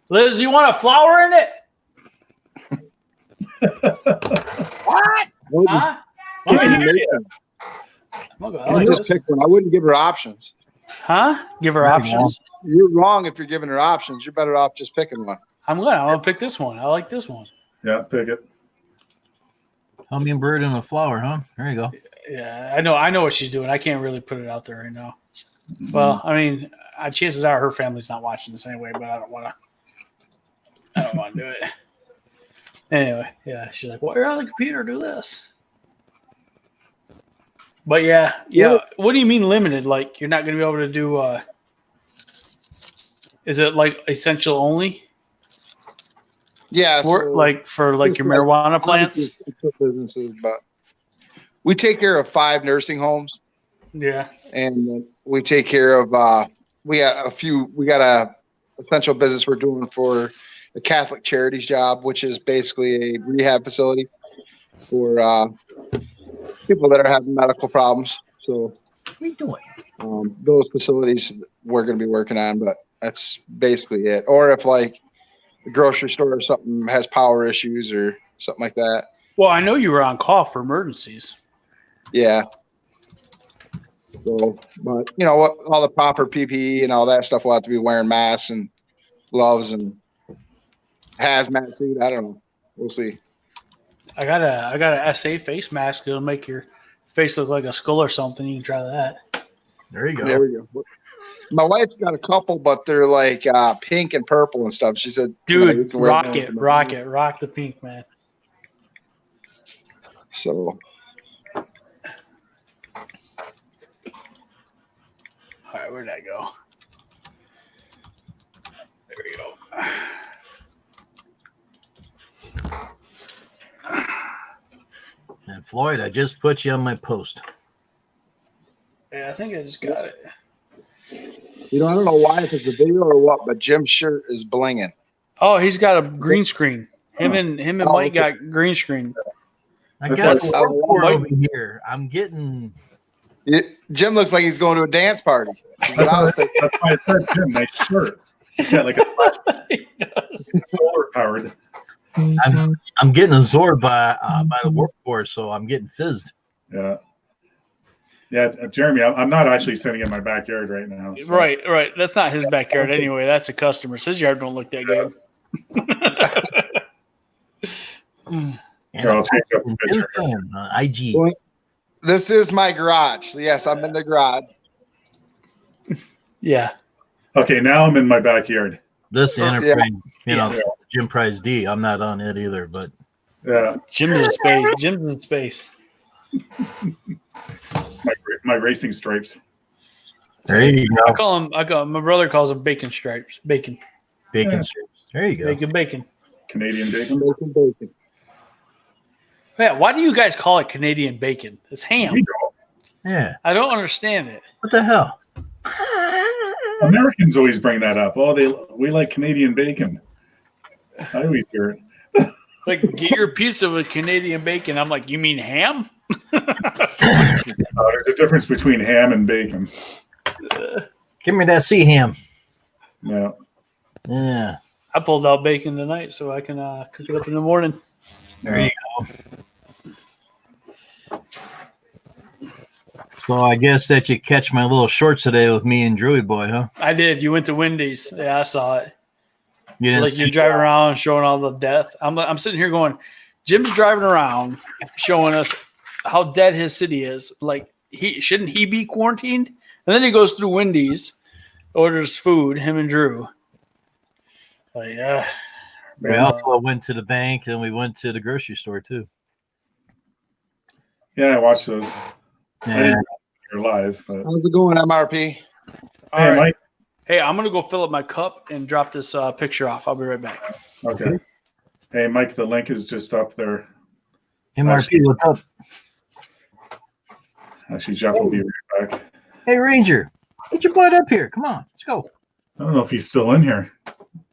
Liz, do you want a flower in it? What? Huh? I I like just this. picked one. I wouldn't give her options. Huh? Give her There you options. You're wrong if you're giving her options. You're better off just picking one. I'm gonna pick this one. I like this one. Yeah, pick it. Hummingbird and a flower, huh? There you go. Yeah, I know what she's doing. I can't really put it out there right now. Well, I mean, chances are her family's not watching this anyway, but I don't want to do it. Anyway, yeah, she's like, well, you're on the computer, do this. But yeah. What do you mean limited? Like you're not going to be able to do, is it like essential only? Yeah. For your marijuana plants? Businesses, but we take care of 5 nursing homes. Yeah. And we take care of we got a essential business we're doing for the Catholic Charities job, which is basically a rehab facility for people that are having medical problems. So What are you doing? those facilities we're going to be working on, but that's basically it. Or if like the grocery store or something has power issues or something like that. Well, I know you were on call for emergencies. Yeah. So, but you know what? All the proper PPE and all that stuff will have to be wearing masks and gloves and hazmat suit. I don't know. We'll see. I got a SA face mask. It'll make your face look like a skull or something. You can try that. There you go. There we go. My wife's got a couple, but they're like pink and purple and stuff. She said, Dude, you can wear rock those it, in my rock room. it, rock the pink, man. So, All right, where'd that go? There we go. And Floyd, I just put you on my post. Yeah, I think I just got it. you know, I don't know why, if it's a video or what, but Jim's shirt is blinging. Oh, he's got a green screen. Him and Mike got green screen. I That's got like- a whiteboard Mike- over here. I'm getting. Jim looks like he's going to a dance party. That's what I was thinking. That's why I said, Jim, nice shirt. He's got like a solar powered. I'm getting absorbed by the workforce, so I'm getting fizzed. Yeah. Yeah, Jeremy, I'm not actually sitting in my backyard right now. so- Right. That's not his backyard anyway. That's a customer's. His yard don't look that good. And Here, I'll change up the I'm picture. on IG. Well, This is my garage. Yes, I'm in the garage. Yeah. Okay, now I'm in my backyard. This Yeah. Enterprise, Yeah. Jim Price D. I'm not on it either, but Yeah, Jim's in space. Jim's in space. my racing stripes. there you I go. call him. My brother calls them bacon stripes. Bacon. Bacon Yeah. strips. There you go. Bacon. Canadian bacon. Bacon. Yeah. Why do you guys call it Canadian bacon? It's ham. We don't. Yeah. I don't understand it. What the hell? Americans always bring that up. Oh, we like Canadian bacon. I always hear it. Like, get your pizza with Canadian bacon. I'm like, you mean ham? There's a difference between ham and bacon. Give me that sea ham. Yeah. Yeah. I pulled out bacon tonight so I can cook it up in the morning. There you go. So I guess that you catch my little shorts today with me and Drewy Boy, huh? I did. You went to Wendy's. Yeah, I saw it. You didn't Like you're see driving around showing all the death. I'm sitting here going, Jim's driving around showing us how dead his city is. Like shouldn't he be quarantined? And then he goes through Wendy's, orders food, him and Drew. Like, We also went to the bank and we went to the grocery store too. Yeah, I watched those. Yeah. You're live, but How's it going, MRP? all hey, right. Mike. Hey, I'm gonna go fill up my cup and drop this picture off. I'll be right back. Okay. Hey, Mike. The link is just up there. MRP, what's up? Actually, Jeff will be right back. Hey, Ranger, get your butt up here. Come on, let's go. I don't know if he's still in here.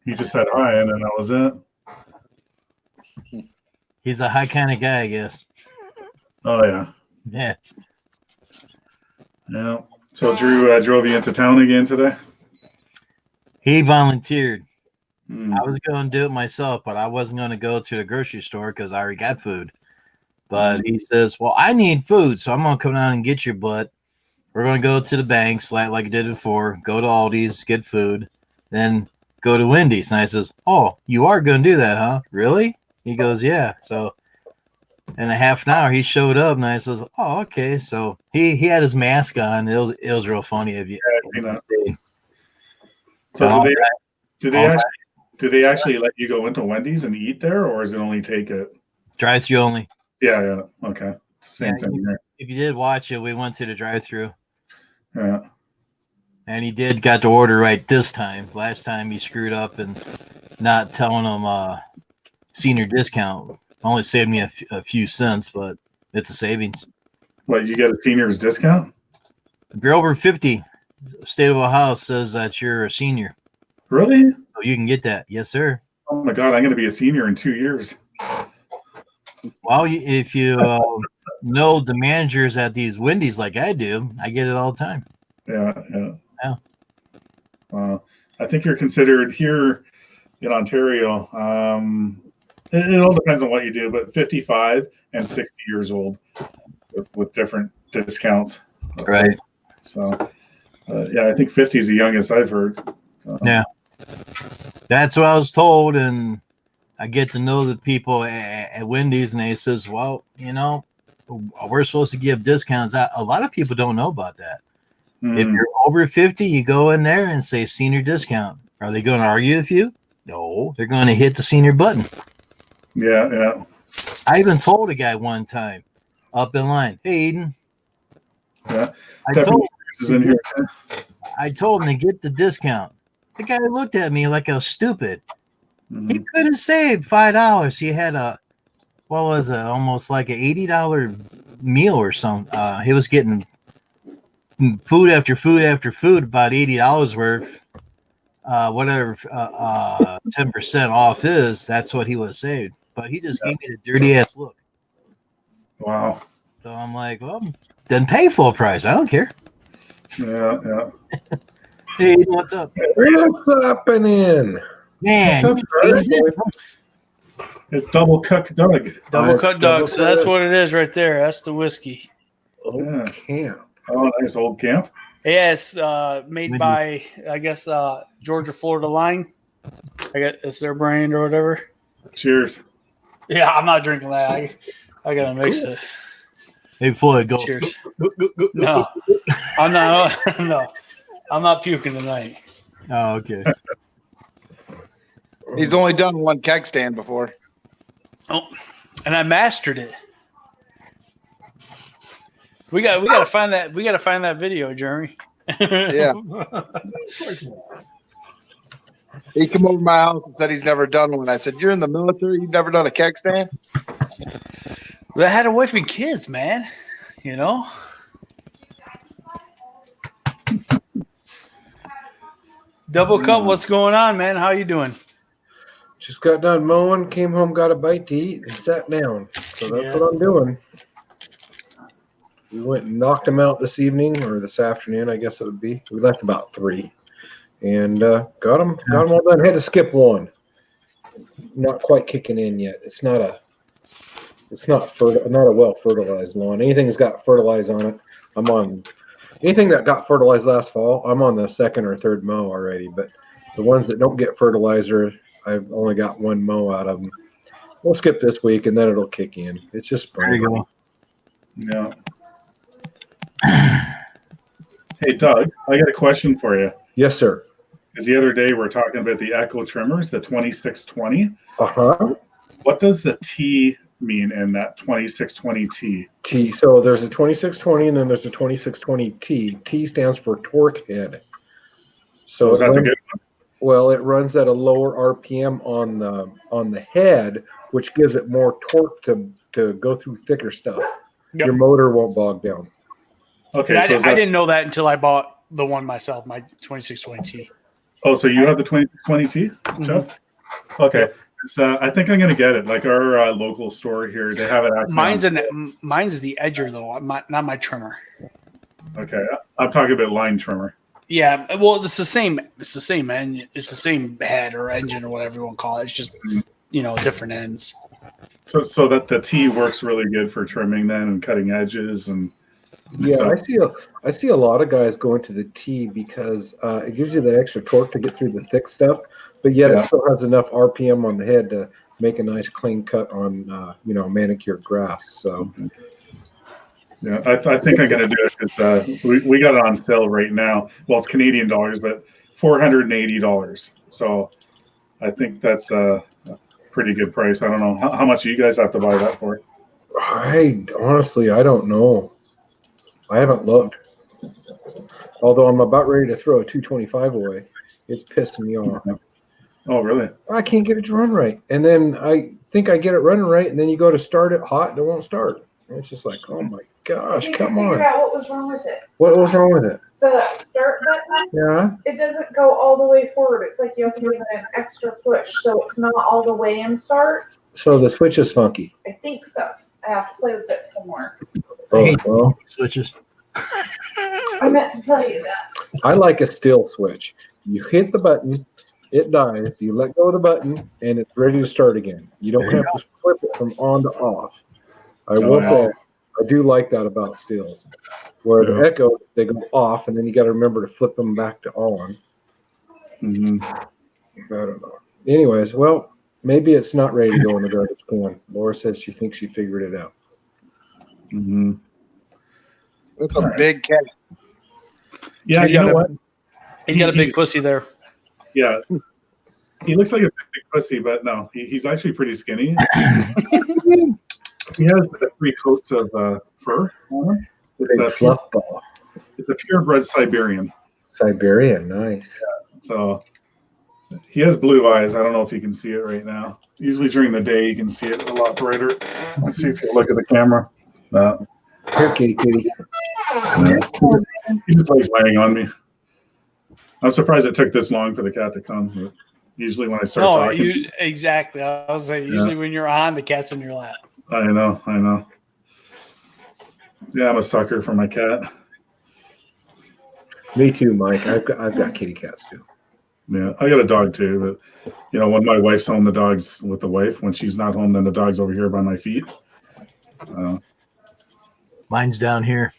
He just said hi, and then that was it. He's a high kind of guy, I guess. Oh yeah, Yeah. yeah. So Drew drove you into town again today. He volunteered. Hmm. I was going to do it myself, but I wasn't going to go to the grocery store because I already got food. But he says, well, I need food, so I'm going to come down and get your butt. We're going to go to the banks like I did before, go to Aldi's, get food, then go to Wendy's. And I says, oh, you are going to do that, huh? Really? He goes, yeah. So in a half an hour, he showed up, and I says, oh, okay. So he had his mask on. It was real funny of you. You know. So do they actually let you go into Wendy's and eat there, or is it only take it? Drive-through only. Yeah. Okay. Same Yeah, thing here. If you did watch it, we went to the drive-through. Yeah. And he got the order right this time. Last time he screwed up and not telling them senior discount. Only saved me a few cents, but it's a savings. What, you get a senior's discount? If you're over 50, State of Ohio says that you're a senior. Really? So you can get that. Yes, sir. Oh my God, I'm going to be a senior in 2 years. Well, if you know the managers at these Wendy's like I do, I get it all the time. Yeah. Yeah. I think you're considered here in Ontario. It all depends on what you do, but 55 and 60 years old with different discounts. Right. So, yeah, I think 50 is the youngest I've heard. Yeah. That's what I was told, and I get to know the people at Wendy's, and they says, well, you know, we're supposed to give discounts out. A lot of people don't know about that. If you're over 50, you go in there and say senior discount. Are they going to argue with you? No, they're going to hit the senior button. Yeah. I even told a guy one time up in line, hey, Eden. Yeah. I told is in here too. him to get the discount. The guy looked at me like I was stupid. He could have saved $5. He had almost like an $80 meal or something. He was getting food after food after food, about $80 worth. Whatever 10% off is, that's what he would have saved. But he just gave me the dirty ass look. Wow. So I'm like, well, then pay full price. I don't care. Yeah. Hey, what's up? What's happening? Man, What's up, it's double cooked Doug. Double cut double dog. So that's cut. what it is right there. That's the whiskey. Oh, Yeah. camp. Oh, nice old camp. Yeah, it's made by, I guess, Georgia Florida Line. I guess it's their brand or whatever. Cheers. Yeah, I'm not drinking that. I gotta mix it. hey, Floyd, go. Cheers. No, I'm not. No, I'm not puking tonight. Oh, okay. He's only done one keg stand before. Oh, and I mastered it. We got to find that. We got to find that video, Jeremy. Yeah. He came over to my house and said he's never done one. I said, you're in the military? You've never done a keg stand? I had a wife and kids, man. You know. Double cup. What's going on, man? How you doing? Just got done mowing, came home, got a bite to eat, and sat down. So that's Yeah. what I'm doing. We went and knocked them out this evening or this afternoon, I guess it would be. We left about 3, and got them all done. Had to skip one. Not quite kicking in yet. It's not a well fertilized lawn. Anything that's got fertilized on it, I'm on. Anything that got fertilized last fall, I'm on the 2nd or 3rd mow already. But the ones that don't get fertilizer, I've only got 1 mow out of them. We'll skip this week, and then it'll kick in. It's just There you spring. go. Yeah. Hey, Doug, I got a question for you. Yes, sir. Because the other day we're talking about the Echo trimmers, the 2620. Uh-huh. What does the T mean in that 2620T? T. So there's a 2620 and then there's a 2620T. T stands for torque head. So is that the runs, good well, it runs at a lower RPM on the head, which gives it more torque to go through thicker stuff. Yep. Your motor won't bog down. one? Okay, I, so is I that, didn't know that until I bought the one myself, my 2620T. oh, so you have the 2020T, Jeff? Okay. I think I'm gonna get it. Like our local store here, they have it. Actually Mine's on- mine's the edger though, not my trimmer. Okay, I'm talking about line trimmer. Yeah, well, it's the same. It's the same engine. It's the same head or engine or whatever you want to call it. It's just different ends. So that the T works really good for trimming then and cutting edges and Yeah, stuff. I see a lot of guys going to the T because it gives you that extra torque to get through the thick stuff, but yet it Yeah. still has enough RPM on the head to make a nice clean cut on manicured grass. So Yeah, I think I'm gonna do it because we got it on sale right now. Well, it's Canadian dollars, but $480. So I think that's a pretty good price. I don't know how much you guys have to buy that for. I don't know. I haven't looked. Although I'm about ready to throw a 225 away. It's pissing me off. Oh, really? I can't get it to run right. And then I think I get it running right, and then you go to start it hot, and it won't start. And it's just like, oh my gosh, come on. Figure out what was wrong with it. What was wrong with it? The start button, Yeah. it doesn't go all the way forward. It's like you have to give it an extra push, so it's not all the way in start. So the switch is funky. I think so. I have to play with it some more. Oh, well, Switches. I meant to tell you that. I like a still switch. You hit the button, it dies. You let go of the button, and it's ready to start again. You don't have to flip it from on to off. I will say, I do like that about stills. Where the Echoes, they go off, and then you got to remember to flip them back to on. Mm-hmm. I don't know. Anyways, well, maybe it's not ready to go in the garbage can. Laura says she thinks she figured it out. Mm-hmm. It's a big cat. Yeah, He's you got know a- what? He's got a big pussy there. Yeah, he looks like a big pussy, but no, he's actually pretty skinny. He has the 3 coats of fur on him. Big It's a, fluff ball. it's a purebred Siberian. Siberian, nice. So he has blue eyes. I don't know if you can see it right now. Usually during the day, you can see it a lot brighter. Let's see if you look at the camera. No, Here, kitty, kitty. he just likes laying on me. I'm surprised it took this long for the cat to come. Usually when I start No, talking, exactly. I was saying usually when you're on, the cat's in your lap. I know. Yeah, I'm a sucker for my cat. Me too, Mike. I've got kitty cats too. Yeah, I got a dog too, but when my wife's home, the dog's with the wife. When she's not home, then the dog's over here by my feet. Mine's down here.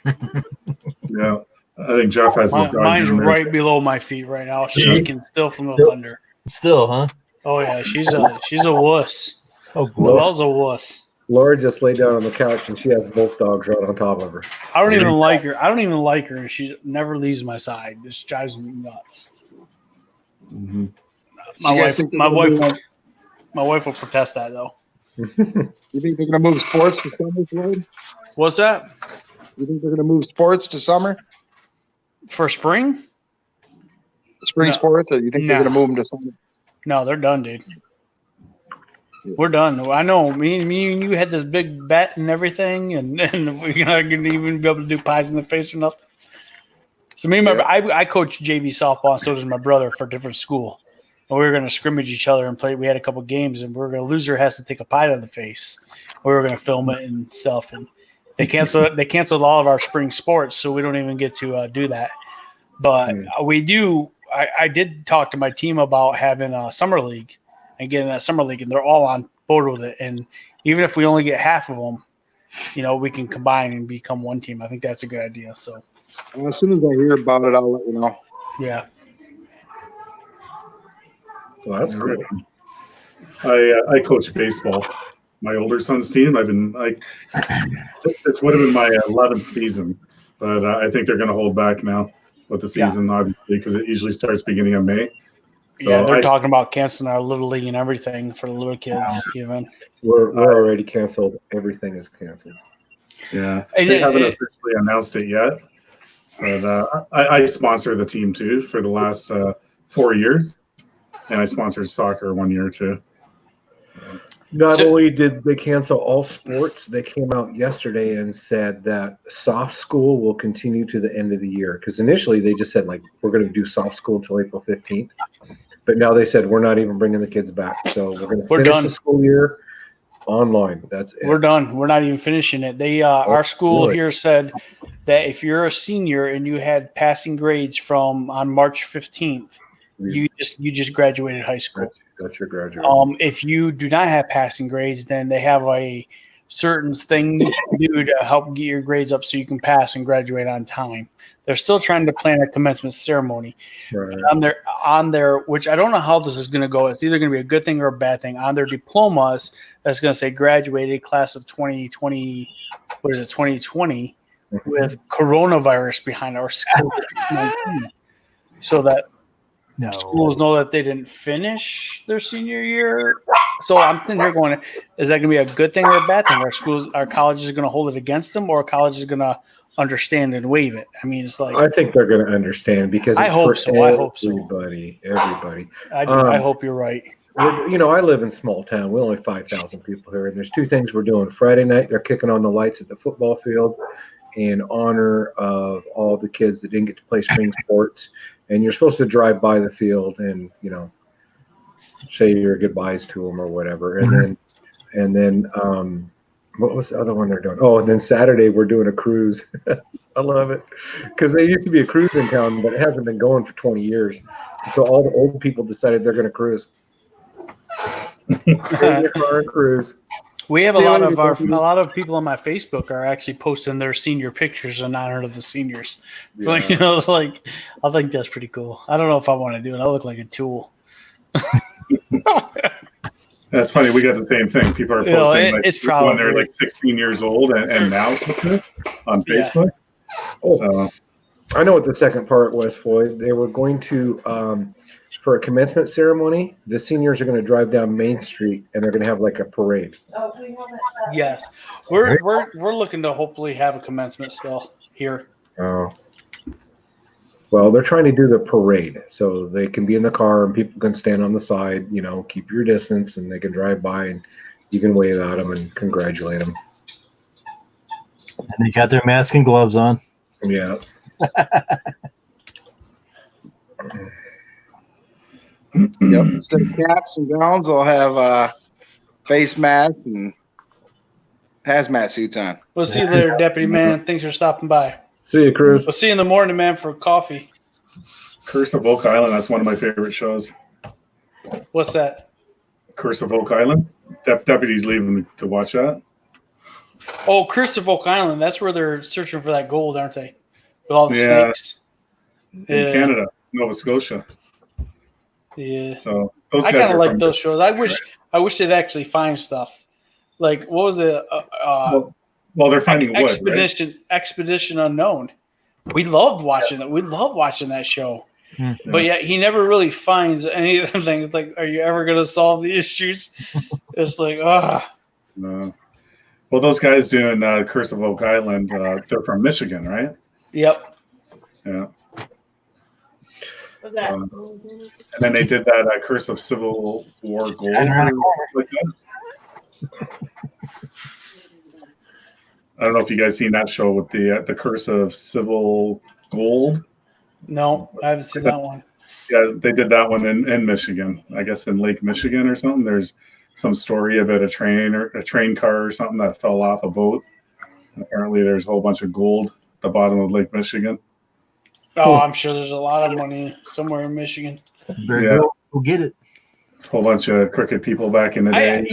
Yeah, I think Jeff has his dog. Mine's down there. right below my feet right now, shaking still from the thunder. Still, huh? Oh yeah, she's a wuss. Oh, Noelle's a wuss. Laura just laid down on the couch and she has both dogs right on top of her. I don't even like her. And she never leaves my side. This drives me nuts. Mhm. My You guys wife, think my they're wife gonna won't. My wife will protest that though. You think they're going to move sports to summer, Floyd? What's that You think they're going to move sports to summer? for spring? Spring No. sports? Or you think they're No. going to move them to summer? No, they're done, dude. We're done. I know. Me and you had this big bet and everything, and we're not going to even be able to do pies in the face or nothing. So me and I coach JV softball, and so does my brother for a different school. And we were going to scrimmage each other and play. We had a couple games, and we were going to loser has to take a pie to the face. We were going to film it and stuff. And They canceled all of our spring sports, so we don't even get to do that. But we do. I did talk to my team about having a summer league and getting that summer league, and they're all on board with it. And even if we only get half of them, we can combine and become one team. I think that's a good idea. So Well, as soon as I hear about it, I'll let you know. yeah, Well, that's great. I coach baseball. My older son's team. It's would have been my 11th season, but I think they're going to hold back now with the season, obviously, because it usually starts beginning of May. So yeah, they're talking about canceling our little league and everything for the little kids. Even We're already canceled. Everything is canceled. Yeah, And they it- haven't it- officially announced it yet, but I sponsor the team too for the last 4 years, and I sponsored soccer 1 year too. Not So- only did they cancel all sports, they came out yesterday and said that soft school will continue to the end of the year. Because initially they just said, like, we're going to do soft school until April 15th. But now they said, we're not even bringing the kids back. So we're going to We're finish done. the school year online. That's it. we're done. We're not even finishing it. They our school really? here said that if you're a senior and you had passing grades from on March 15th, you just graduated high school. That's your graduate. If you do not have passing grades, then they have a certain thing you can do to help get your grades up so you can pass and graduate on time. They're still trying to plan a commencement ceremony Right. on their, which I don't know how this is going to go. It's either going to be a good thing or a bad thing. On their diplomas, that's going to say graduated class of 2020. What is it? 2020 with coronavirus behind our school. So that No. schools know that they didn't finish their senior year. So I'm sitting here going, is that going to be a good thing or a bad thing? Our colleges are going to hold it against them, or college is going to understand and waive it? I mean, it's like I think they're going to understand because I it's hope for so. I hope so. Everybody. I hope you're right. I live in small town. We're only 5,000 people here, and there's two things we're doing. Friday night, they're kicking on the lights at the football field in honor of all the kids that didn't get to play spring sports. And you're supposed to drive by the field and say your goodbyes to them or whatever. And then what was the other one they're doing? Oh, and then Saturday we're doing a cruise. I love it because there used to be a cruise in town, but it hasn't been going for 20 years. So all the old people decided they're going to cruise. Stay in your car and cruise. We have a lot of people on my Facebook are actually posting their senior pictures in honor of the seniors. So, I think that's pretty cool. I don't know if I want to do it. I look like a tool. That's funny. We got the same thing. People are posting it's when they're probably like 16 years old and now on Facebook. Oh, So I know what the second part was, Floyd. They were going to, for a commencement ceremony, the seniors are going to drive down Main Street and they're going to have like a parade. Oh, we haven't. Yes, we're looking to hopefully have a commencement still here. Oh. Well, they're trying to do the parade so they can be in the car and people can stand on the side, keep your distance, and they can drive by and you can wave at them and congratulate them. And they got their mask and gloves on. Yeah. Yep. Instead of caps and gowns, I'll have face masks and hazmat suits on. We'll see you later, Deputy Man. Thanks for stopping by. See you, Cruz. We'll see you in the morning, man, for coffee. Curse of Oak Island. That's one of my favorite shows. What's that? Curse of Oak Island. Deputies leaving to watch that. Oh, Curse of Oak Island. That's where they're searching for that gold, aren't they? With all the Yeah. snakes. In Yeah. Canada, Nova Scotia. Yeah. So those I guys kind of are like from- those shows. I wish they'd actually find stuff. Like, what was it? Well, they're finding wood, Expedition Unknown. We loved watching it. We loved watching that show. Hmm. But yet he never really finds any of them things. Like, are you ever going to solve the issues? It's like, Well, those guys doing Curse of Oak Island, they're from Michigan, right? yep. Yeah. Was that? And then they did that Curse of Civil War Gold. Or something like that. I don't know if you guys seen that show with the Curse of Civil Gold. No, I haven't seen that one. Yeah, they did that one in Michigan. I guess in Lake Michigan or something. There's some story about a train car or something that fell off a boat, Apparently, there's a whole bunch of gold at the bottom of Lake Michigan. Oh, I'm sure there's a lot of money somewhere in Michigan. Better Yeah. go get it. A whole bunch of crooked people back in the day.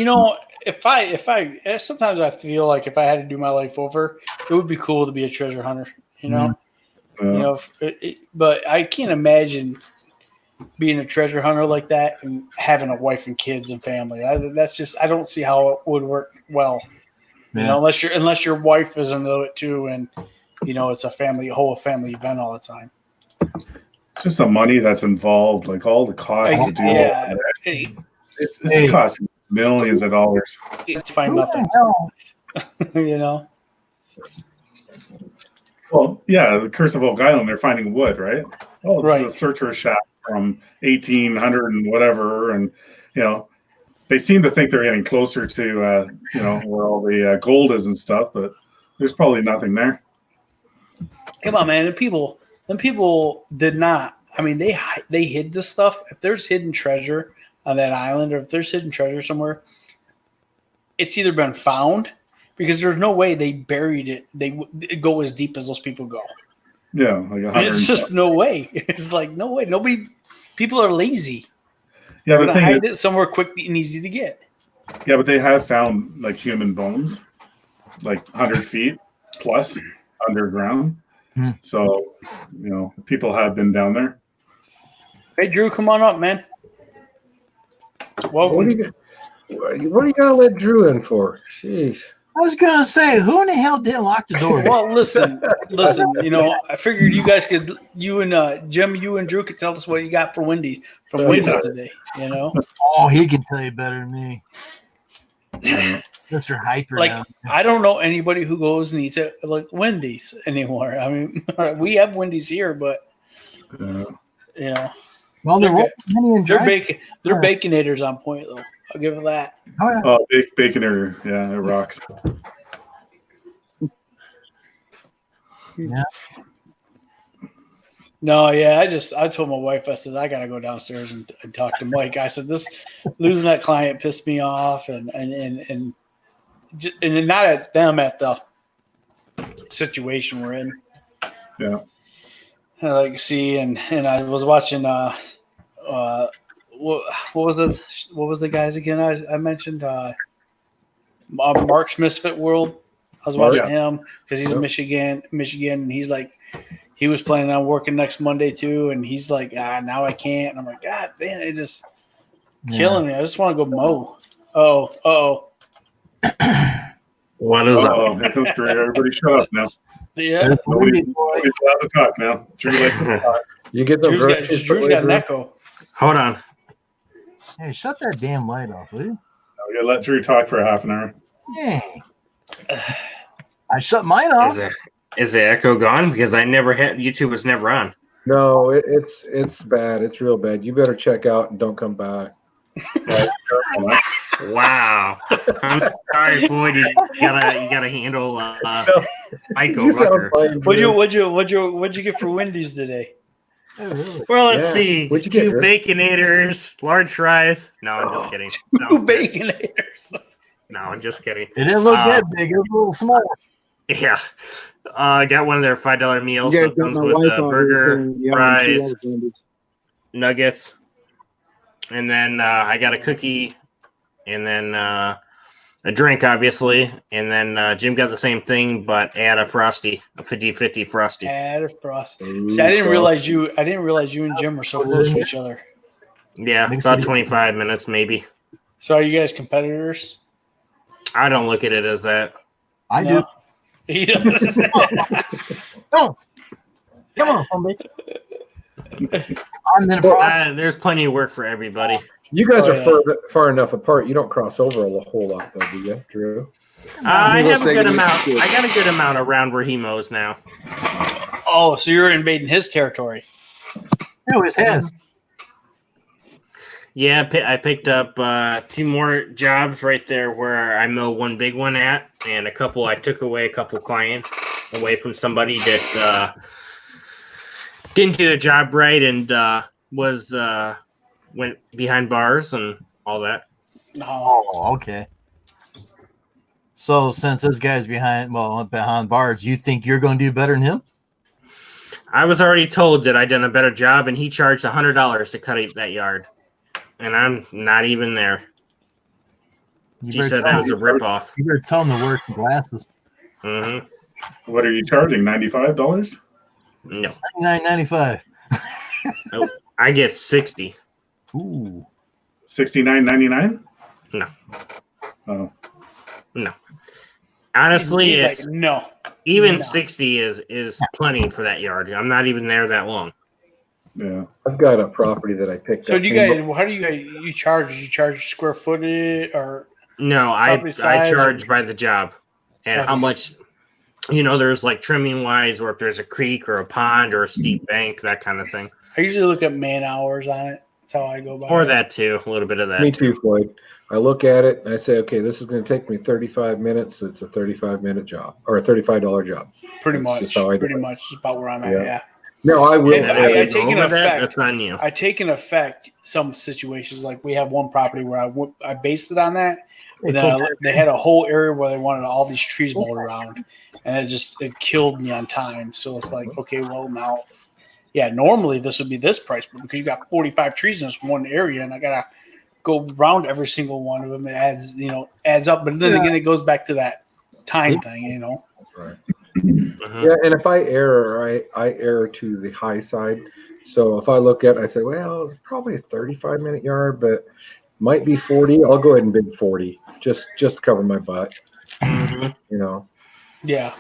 Sometimes I feel like if I had to do my life over, it would be cool to be a treasure hunter. But I can't imagine being a treasure hunter like that and having a wife and kids and family. I don't see how it would work well. Yeah. Unless your wife is into it too, and it's a whole family event all the time. Just the money that's involved, like all the costs to do Yeah, it's costing millions of dollars. it's fine nothing. Well, yeah, the Curse of Oak Island, they're finding wood, right? Oh, this Right. is a searcher shaft from 1800 and whatever, and they seem to think they're getting closer to where all the gold is and stuff, but there's probably nothing there. Come on, man. And people did not. I mean, they hid this stuff. If there's hidden treasure on that island, or if there's hidden treasure somewhere, it's either been found, because there's no way they buried it. They go as deep as those people go. Yeah, like 100. It's just no way. It's like no way. People are lazy. Yeah, They're the gonna thing hide is, it somewhere quick and easy to get. yeah, but they have found like human bones, like 100 feet plus underground. So, people have been down there. Hey, Drew, come on up, man. What are Welcome. you gonna let Drew in for? Jeez. I was gonna say, who in the hell didn't lock the door? Well, listen. I figured you guys could, Jim, you and Drew could tell us what you got for Wendy's Yeah. today. Oh, he can tell you better than me. Mr. Hyper. Like, now. I don't know anybody who goes and eats at like Wendy's anymore. I mean, we have Wendy's here, but Well, there they're were many in they're drive. they're baconators on point though. I'll give it that. Oh, yeah. Oh, Baconator. Yeah, it rocks. No, yeah, I told my wife, I said I gotta go downstairs and talk to Mike. I said this losing that client pissed me off, and not at them, at the situation we're in. Yeah. I like see, and I was watching what was the guys again I mentioned Mark's Misfit World. I was watching him because he's in Michigan, and he's like, he was planning on working next Monday too, and he's like, now I can't. And I'm like, God damn, it just killing me. I just want to go mow. Oh. What is up? Oh, here comes Drew. Everybody shut up now. Yeah. Nobody's allowed to talk now. Drew likes to talk. You get those Drew's got an echo. Hold on. Hey, shut that damn light off, will you? We gotta let Drew talk for a half an hour. Yeah. I shut mine off. Is the echo gone? Because I never had YouTube was never on. No, it's bad. It's real bad. You better check out and don't come back. Wow. I'm sorry, Floyd. You gotta handle Michael You sound Rucker. fine, Drew. What'd you get for Wendy's today? Oh, really? Well, let's Yeah. see. What'd you get, 2 Drew? baconators, large fries. No, I'm just kidding. Two Sounds good. baconators. No, I'm just kidding. It didn't look that big. It was a little small. Yeah. I got one of their $5 meals. You So guys it got comes my with wife a out here burger, saying, yeah, she fries, loves Wendy's. nuggets, and then I got a cookie, and then a drink, obviously, and then Jim got the same thing, but add a frosty, a 50-50 frosty. Add a frosty. See, I didn't realize you and Jim were so close to each other. Yeah, Makes about it- 25 minutes maybe. So are you guys competitors? I don't look at it as that. I No. do. He does. Come on, homie. I'm in a problem. There's plenty of work for everybody. You guys Oh, are far enough apart. You don't cross over a whole lot, though, do you, Drew? I He was have a good saying amount. it's good. I got a good amount around where he mows now. Oh, so you're invading his territory. No, it's his. Yeah, I picked up 2 more jobs right there where I mow one big one at, and I took away a couple clients away from somebody that didn't do the job right and went behind bars and all that. No. Oh, okay. So since this guy's behind bars, you think you're going to do better than him? I was already told that I done a better job, and he charged $100 to cut that yard, and I'm not even there. She said that was a ripoff. You better tell him to wear some glasses. Mm-hmm. What are you charging? $95? No, $99.95. I get 60. Ooh. $69.99? No. Oh. Honestly, He's it's like, no. even No. 60 is plenty for that yard. I'm not even there that long. Yeah. I've got a property that I picked So up. do you guys? How do you charge? You charge square footage or? No, I Property size charge or- by the job and how Okay. much. There's like trimming wise, or if there's a creek or a pond or a steep bank, that kind of thing, I usually look at man hours on it. That's how I go by. or it. that too. A little bit of that. Me too, Floyd. I look at it and I say, okay, this is going to take me 35 minutes. It's a 35-minute job or a $35 job. Pretty That's much. just how I do Pretty it. much is about where I'm at. Yeah. Yeah. No, I will. And And I if take you an go over that, effect. that's on you. I take in effect some situations. Like we have one property where I based it on that. But then they had a whole area where they wanted all these trees mowed around, and it killed me on time. So it's like, okay, well now, yeah, normally this would be this price, but because you got 45 trees in this one area, and I gotta go around every single one of them, it adds up. But then again, it goes back to that time thing, Right. Mhm. Yeah, and if I err, I err to the high side. So if I look at it, I say, well, it's probably a 35-minute yard, but might be 40. I'll go ahead and bid 40, just to cover my butt. Mhm. Yeah.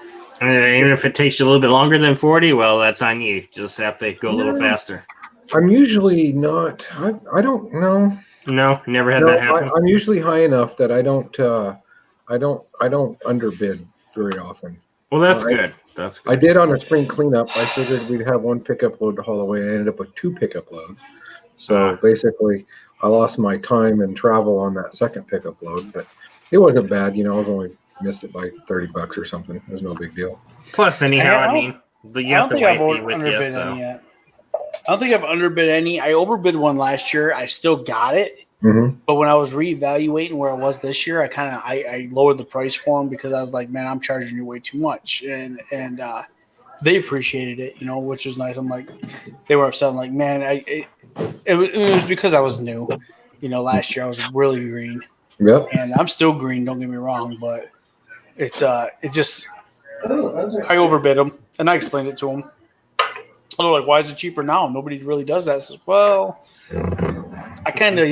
And even if it takes you a little bit longer than 40, well, that's on you. You just have to go a little faster. I'm usually not. I don't know. No, never had No, that happen. I'm usually high enough that I don't underbid very often. Well, that's I- good. That's I good. did on a spring cleanup. I figured we'd have one pickup load to haul away. I ended up with 2 pickup loads. So basically, I lost my time and travel on that second pickup load, but it wasn't bad. I was only missed it by $30 or something. It was no big deal. Plus, anyhow, I I don't- mean, you I have don't the think I've wifey with you, underbid any so. yet. I don't think I've underbid any. I overbid one last year. I still got it. Mm-hmm. But when I was reevaluating where I was this year, I lowered the price for them because I was like, man, I'm charging you way too much, and they appreciated it, which was nice. I'm like, they were upset. I'm like, man, it was because I was new. Last year I was really green, Yep. and I'm still green. Don't get me wrong, but it just I overbid them, and I explained it to them. They're like, why is it cheaper now? Nobody really does that. I said, well, I kind of,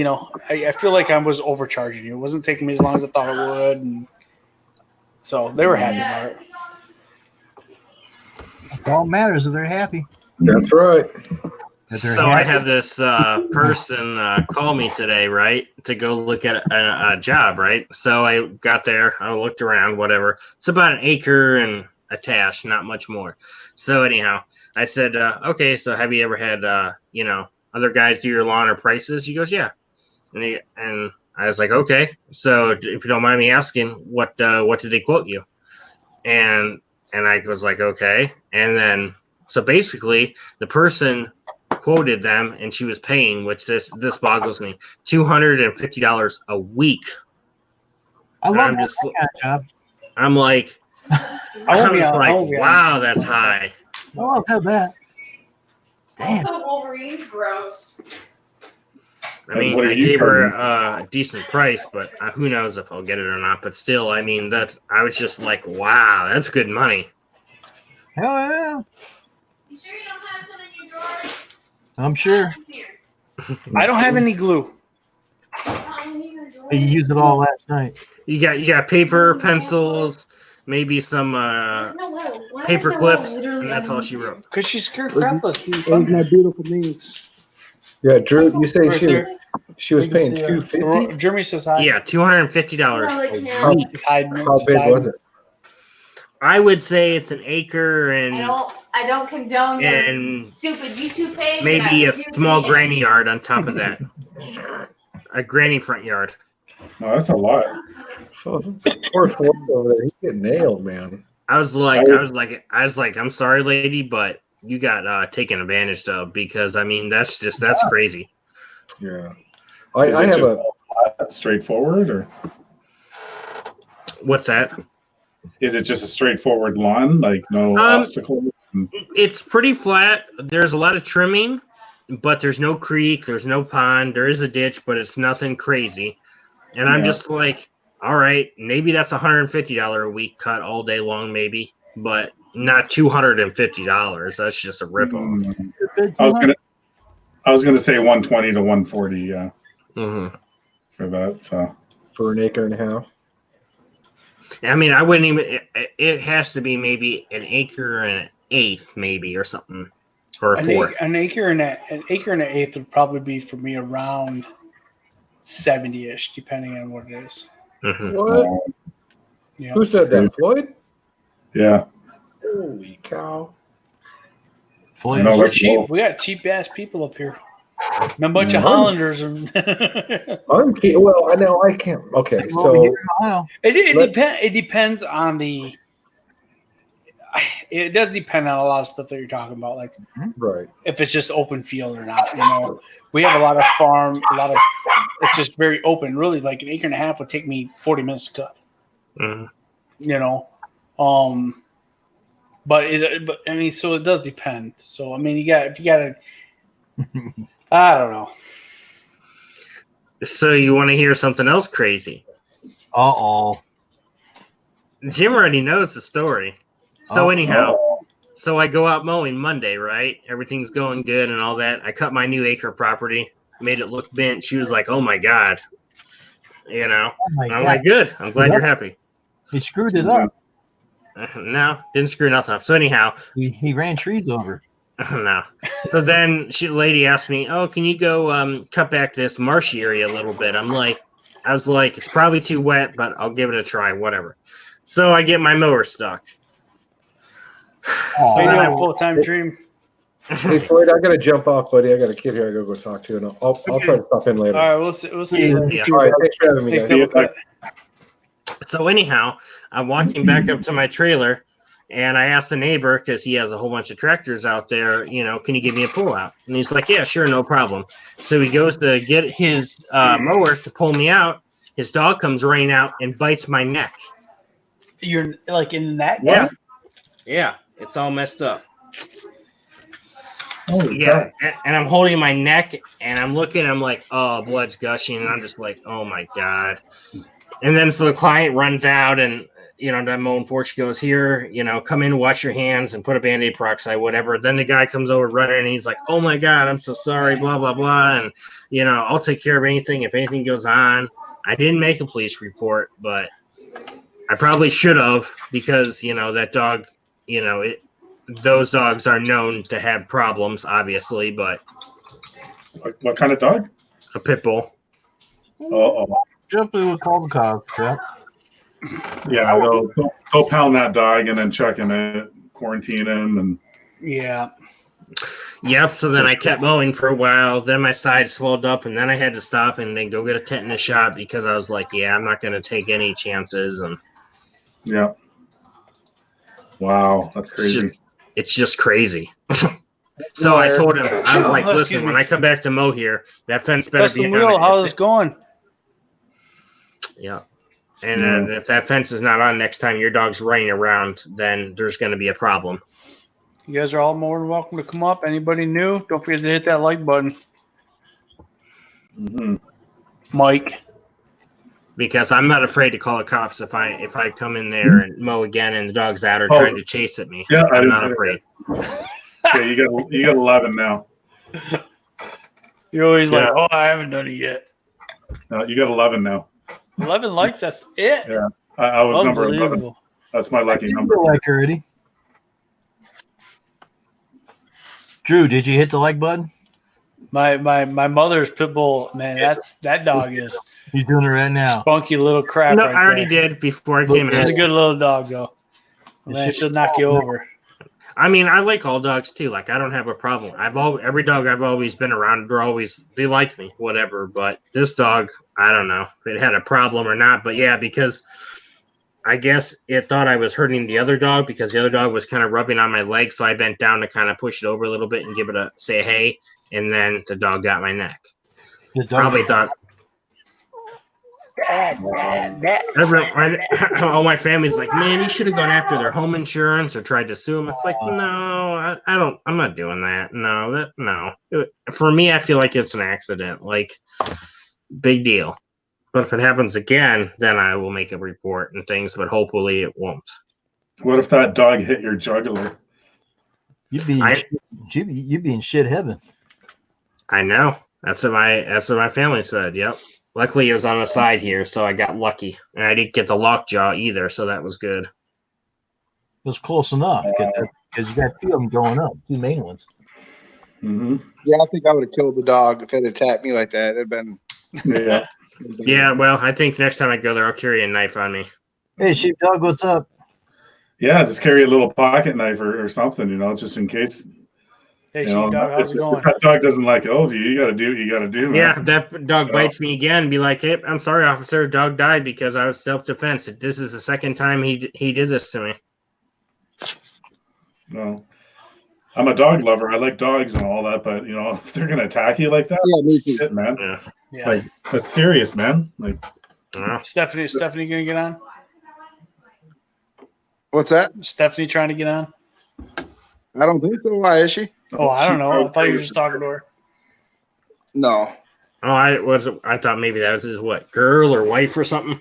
I feel like I was overcharging you. It wasn't taking me as long as I thought it would. And so they were happy about it. That's all that matters if they're happy. That's right. If they're So I happy. had this person call me today, right, to go look at a job, right? So I got there, I looked around, whatever. It's about 1 acre and a tash, not much more. So anyhow, I said, okay, so have you ever had, other guys do your lawn or prices? He goes, yeah. And I was like, okay. So if you don't mind me asking, what did they quote you? And I was like, okay. And then, so basically the person quoted them and she was paying, which this boggles me, $250 a week. I love I'm that just- kind of job. I'm like, I was like, wow, that's high. Oh, I'll have that. Damn. Also, Wolverine's gross. I mean, What are I you gave her charging? a decent price, but who knows if I'll get it or not. But still, I mean, I was just like, wow, that's good money. Hell yeah. You sure you don't have some in your drawers? I'm sure. Here. I don't have any glue. Not in your drawers. You used it all last night. You got paper, pencils, maybe some paper clips, and that's all she wrote. Because she's scared crapless. Where's my beautiful niece? Yeah, Drew, you say Right there. she was paying $250. Jeremy says hi. Yeah, $250 How, a week. how big was it? I would say it's 1 acre and I don't condone your and stupid YouTube page. maybe a small granny yard on top of that. A granny front yard. No, that's a lot. Poor Floyd over there. He's getting nailed, man. I was like, I'm sorry, lady, but you got taken advantage of because I mean that's crazy. Yeah. Is I it have just a all flat, straightforward, or What's that? Is it just a straightforward lawn, like no obstacles? It's pretty flat. There's a lot of trimming, but there's no creek, there's no pond, there is a ditch, but it's nothing crazy. And I'm just like, all right, maybe that's $150 a week cut all day long, maybe, but not $250. That's just a ripoff. I was gonna say 120 to 140, yeah, for that. So for an acre and a half. I mean, I wouldn't even. It has to be maybe an acre and an eighth, maybe, or something, or a fourth. An acre and an eighth would probably be for me around 70-ish, depending on what it is. What? Yeah. Who said that? Floyd? Yeah. Holy cow! Floyd, No, We're that's cheap. low. We got cheap ass people up here. And a bunch of Hollanders. And Well, I know I can't. Okay, Same over so here in Ohio. it depends on the. It does depend on a lot of stuff that you're talking about, like right. if it's just open field or not. You know, we have a lot of farm, it's just very open. Really, like an acre and a half would take me 40 minutes to cut. You know, but I mean, so it does depend. So I mean, if you got to, I don't know. So you want to hear something else crazy? Jim already knows the story. So anyhow, so I go out mowing Monday, right? Everything's going good and all that. I cut my new acre property, made it look bent. She was like, "Oh my god," you know. And I'm like, "Good. I'm glad you're happy." He screwed it up. No, didn't screw nothing up. So anyhow, he ran trees over. No. So then the lady asked me, "Oh, can you go cut back this marshy area a little bit?" I was like, "It's probably too wet, but I'll give it a try, whatever." So I get my mower stuck. So you a full-time dream. Hey Floyd, I gotta jump off, buddy. I got a kid here I gotta go talk to, and I'll try to stop in later. All right, we'll see. Yeah. All right, thanks for having me, guys. So anyhow, I'm walking back up to my trailer, and I asked the neighbor, because he has a whole bunch of tractors out there, you know, can you give me a pull out? And he's like, yeah, sure, no problem. So he goes to get his mower to pull me out. His dog comes running out and bites my neck. You're like in that? Yeah. Yeah, it's all messed up. And I'm holding my neck, and I'm looking, I'm like, oh, blood's gushing, and I'm just like, oh my god. And then so the client runs out, and you know, that mowing force goes, here, you know, come in, wash your hands, and put a Band-Aid peroxide, whatever. Then the guy comes over running, and he's like, oh my god, I'm so sorry, blah blah blah, and you know, I'll take care of anything if anything goes on. I didn't make a police report, but I probably should have, because you know that dog, you know, those dogs are known to have problems, obviously, but what kind of dog? A pit bull. Simply would call the cops. Yeah. Yeah, they'll pound that dog and then check in it, quarantine him, and yeah. Yep. So then I kept mowing for a while. Then my side swelled up, and then I had to stop and then go get a tetanus shot, because I was like, yeah, I'm not going to take any chances. And yeah. Wow, that's crazy. It's just crazy. So I told him, I'm like, listen, when I come back to mow here, that fence better be on. How's it going? Yeah. And if that fence is not on next time your dog's running around, then there's going to be a problem. You guys are all more than welcome to come up. Anybody new? Don't forget to hit that like button. Mike. Because I'm not afraid to call the cops if I come in there and mow again and the dog's out or trying to chase at me. Yeah, I'm not afraid. Okay, you got 11 now. You're always like, oh, I haven't done it yet. No, you got 11 now. 11 likes, that's it. Yeah, I was number 11. That's my lucky number. Like already. Drew, did you hit the like button? My mother's pit bull, man. That dog is. He's doing it right now. Spunky little crap. No, right I already there. did before I came in. She's a good little dog, though. Man, she'll knock you over. I mean, I like all dogs too. Like, I don't have a problem. Every dog I've always been around, they like me, whatever. But this dog, I don't know if it had a problem or not. But yeah, because I guess it thought I was hurting the other dog, because the other dog was kind of rubbing on my leg. So I bent down to kind of push it over a little bit and give it say hey. And then the dog got my neck. Probably thought. All my family's like, man, you should have gone after their home insurance or tried to sue them. It's like, no, I don't. I'm not doing that. No. For me, I feel like it's an accident. Like, big deal. But if it happens again, then I will make a report and things. But hopefully, it won't. What if that dog hit your jugular? You'd be in shit heaven. I know. That's what my family said. Yep. Luckily, it was on the side here, so I got lucky, and I didn't get the lockjaw either, so that was good. It was close enough because you got two of them going up, two main ones. Mm-hmm. Yeah, I think I would have killed the dog if it had attacked me like that. It'd been. Yeah. Yeah. Well, I think next time I go there, I'll carry a knife on me. Hey, sheepdog, what's up? Yeah, just carry a little pocket knife or something, just in case. Hey, Sheepdog, how's it going? If that dog doesn't like you got to do what you got to do. Yeah, man. if that dog bites me again, be like, hey, I'm sorry, officer. Dog died because I was self-defense. This is the second time he did this to me. No. I'm a dog lover. I like dogs and all that, but if they're gonna attack you like that, Yeah, me too. shit, man. Yeah. Like that's serious, man. Like Stephanie gonna get on? What's that? Stephanie trying to get on? I don't think so. Why is she? Oh, I don't know. I thought you were just talking to her. No. Oh, I thought maybe that was his girl or wife or something.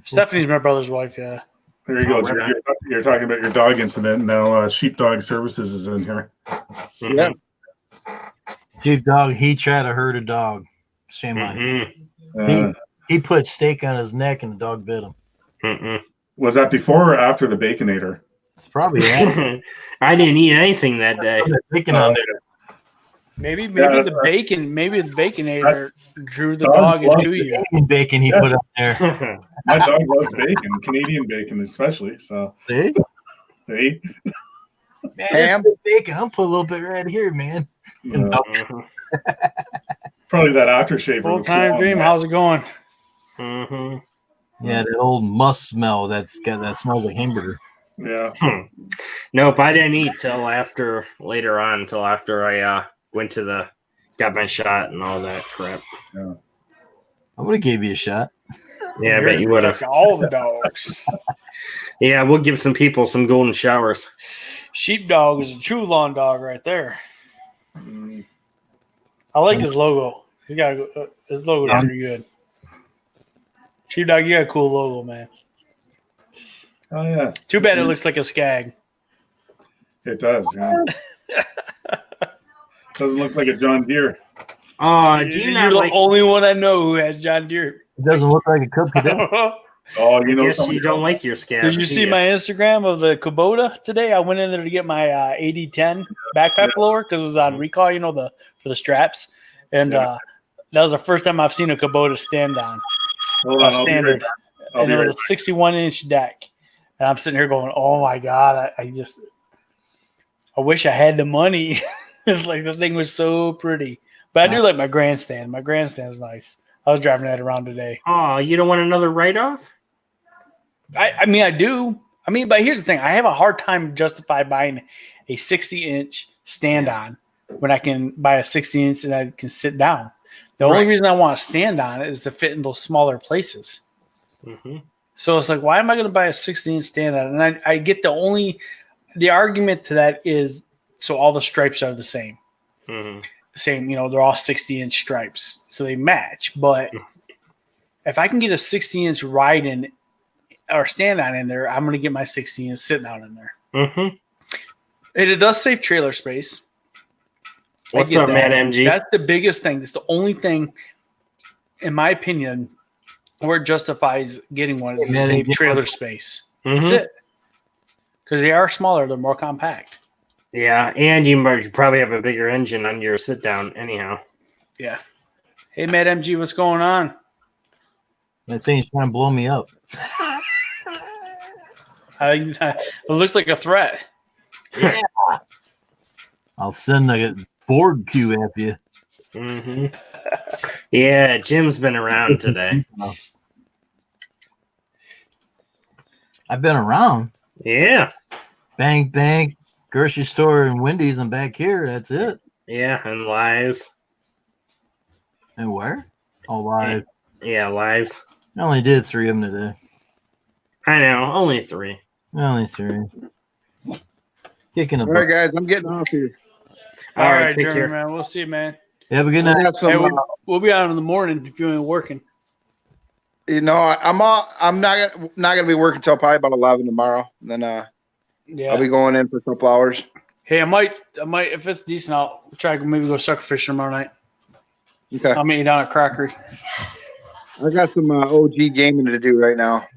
Stephanie's my brother's wife. Yeah. there you go. right on. You're talking about your dog incident. Now Sheepdog Services is in here. Yeah. Sheepdog, he tried to hurt a dog. Shame on him. Mm-hmm. He put steak on his neck and the dog bit him. Mm-mm. Was that before or after the Baconator? It's probably I didn't eat anything that day. bacon on there. Maybe Yeah, the baconator drew the Dogs dog love into you. Bacon he put up there. My dog loves bacon, Canadian bacon especially. So See? hey, Man, Ham? this bacon. I'll put a little bit right here, man. Mhm. probably that aftershave. Full time dream. How's it going? Mhm. Yeah, that old musk smell that smells like hamburger. Yeah. Nope, I didn't eat till later on until after I went to got my shot and all that crap. I would have gave you a shot. Yeah, I bet you would have. All the dogs. Yeah, we'll give some people some golden showers. Sheepdog is a true lawn dog right there. Mm, I like his logo. He's got his logo is pretty good. Sheepdog, you got a cool logo, man. Oh yeah, Too bad it looks like a skag. it does. Yeah. Doesn't look like a John Deere. Oh, do you You're not the like? only one I know who has John Deere. It doesn't look like a Cub Cadet. Oh, you know Yes, somebody you don't else? like your scab. Did you see my Instagram of the Kubota today? I went in there to get my 8010 backpack blower because it was on recall, for the straps. And that was the first time I've seen a Kubota stand down, Hold on, I'll be standard. right back. I'll And be it was right a 61-inch deck. And I'm sitting here going, oh my God, I wish I had the money. It's like the thing was so pretty. But I do like my grandstand. My grandstand's nice. I was driving that around today. Oh, you don't want another write-off? I mean, I do. I mean, but here's the thing. I have a hard time justify buying a 60-inch stand-on when I can buy a 60-inch and I can sit down. The only Right. reason I want to stand on it is to fit in those smaller places. Mm-hmm. So it's like, why am I going to buy a 60-inch stand-on? And I get the argument to that is so all the stripes are the same. Mm-hmm. Same, they're all 60-inch stripes, so they match. But if I can get a 60-inch ride-in or stand-on in there, I'm going to get my 60-inch sit-down in there. Mm-hmm. And it does save trailer space. I What's get up, that. Matt MG? That's the biggest thing. That's the only thing, in my opinion, where it justifies getting one is to Matt save MG. trailer space. Mhm. That's it. Because they are smaller, they're more compact. Yeah, and you probably have a bigger engine on your sit down anyhow. Yeah. Hey, Matt MG, what's going on? That thing's trying to blow me up. It looks like a threat. I'll send the board queue after you. Mm-hmm. Yeah, Jim's been around today. I've been around. Yeah, Bank, grocery store, and Wendy's, and back here. That's it. yeah, and lives. And where? Oh, live. Yeah, lives. I only did 3 of them today. I know, only 3. Only 3. Kicking a All right, butt. guys, I'm getting off here. All right, take Jeremy, care. man. We'll see you, man. Have a good I night. got some, Hey, we'll be out in the morning if you ain't working. I'm not gonna be working till probably about 11 tomorrow. And then Yeah. I'll be going in for a couple hours. Hey, I might, if it's decent, I'll try to maybe go sucker fishing tomorrow night. Okay. I'll meet you down at Crockery. I got some OG gaming to do right now.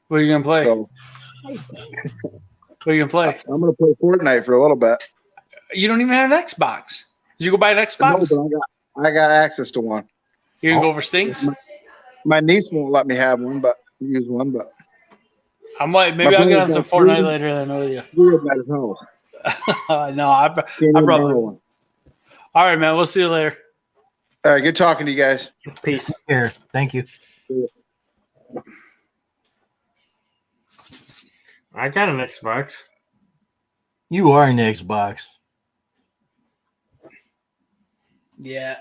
What are you gonna play? So What are you gonna play? I'm gonna play Fortnite for a little bit. You don't even have an Xbox. Did you go buy an Xbox? No, but I got access to one. You gonna go over Stinks? My niece won't let me have one, but use one. But I might. Maybe My I'll get on brother's some got Fortnite three. later than with you. we're at his house. No, I Can't even probably. borrow one. All right, man. We'll see you later. All right, good talking to you guys. Peace. Here. Thank you. I got an Xbox. You are an Xbox. Yeah,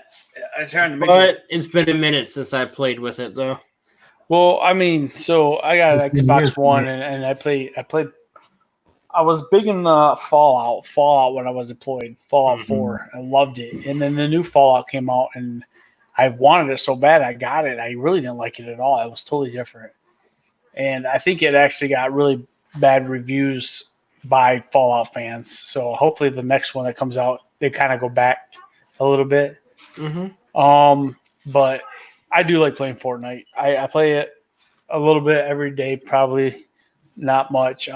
I'm trying to make it. But it's been a minute since I played with it, though. Well, I mean, so I got an It's been Xbox years. One, and I played. I was big in Fallout when I was deployed. Fallout Mhm. 4, I loved it, and then the new Fallout came out, and I wanted it so bad. I got it. I really didn't like it at all. It was totally different, and I think it actually got really bad reviews by Fallout fans. So hopefully, the next one that comes out, they kind of go back a little bit. Mm-hmm. But I do like playing Fortnite. I play it a little bit every day, probably not much.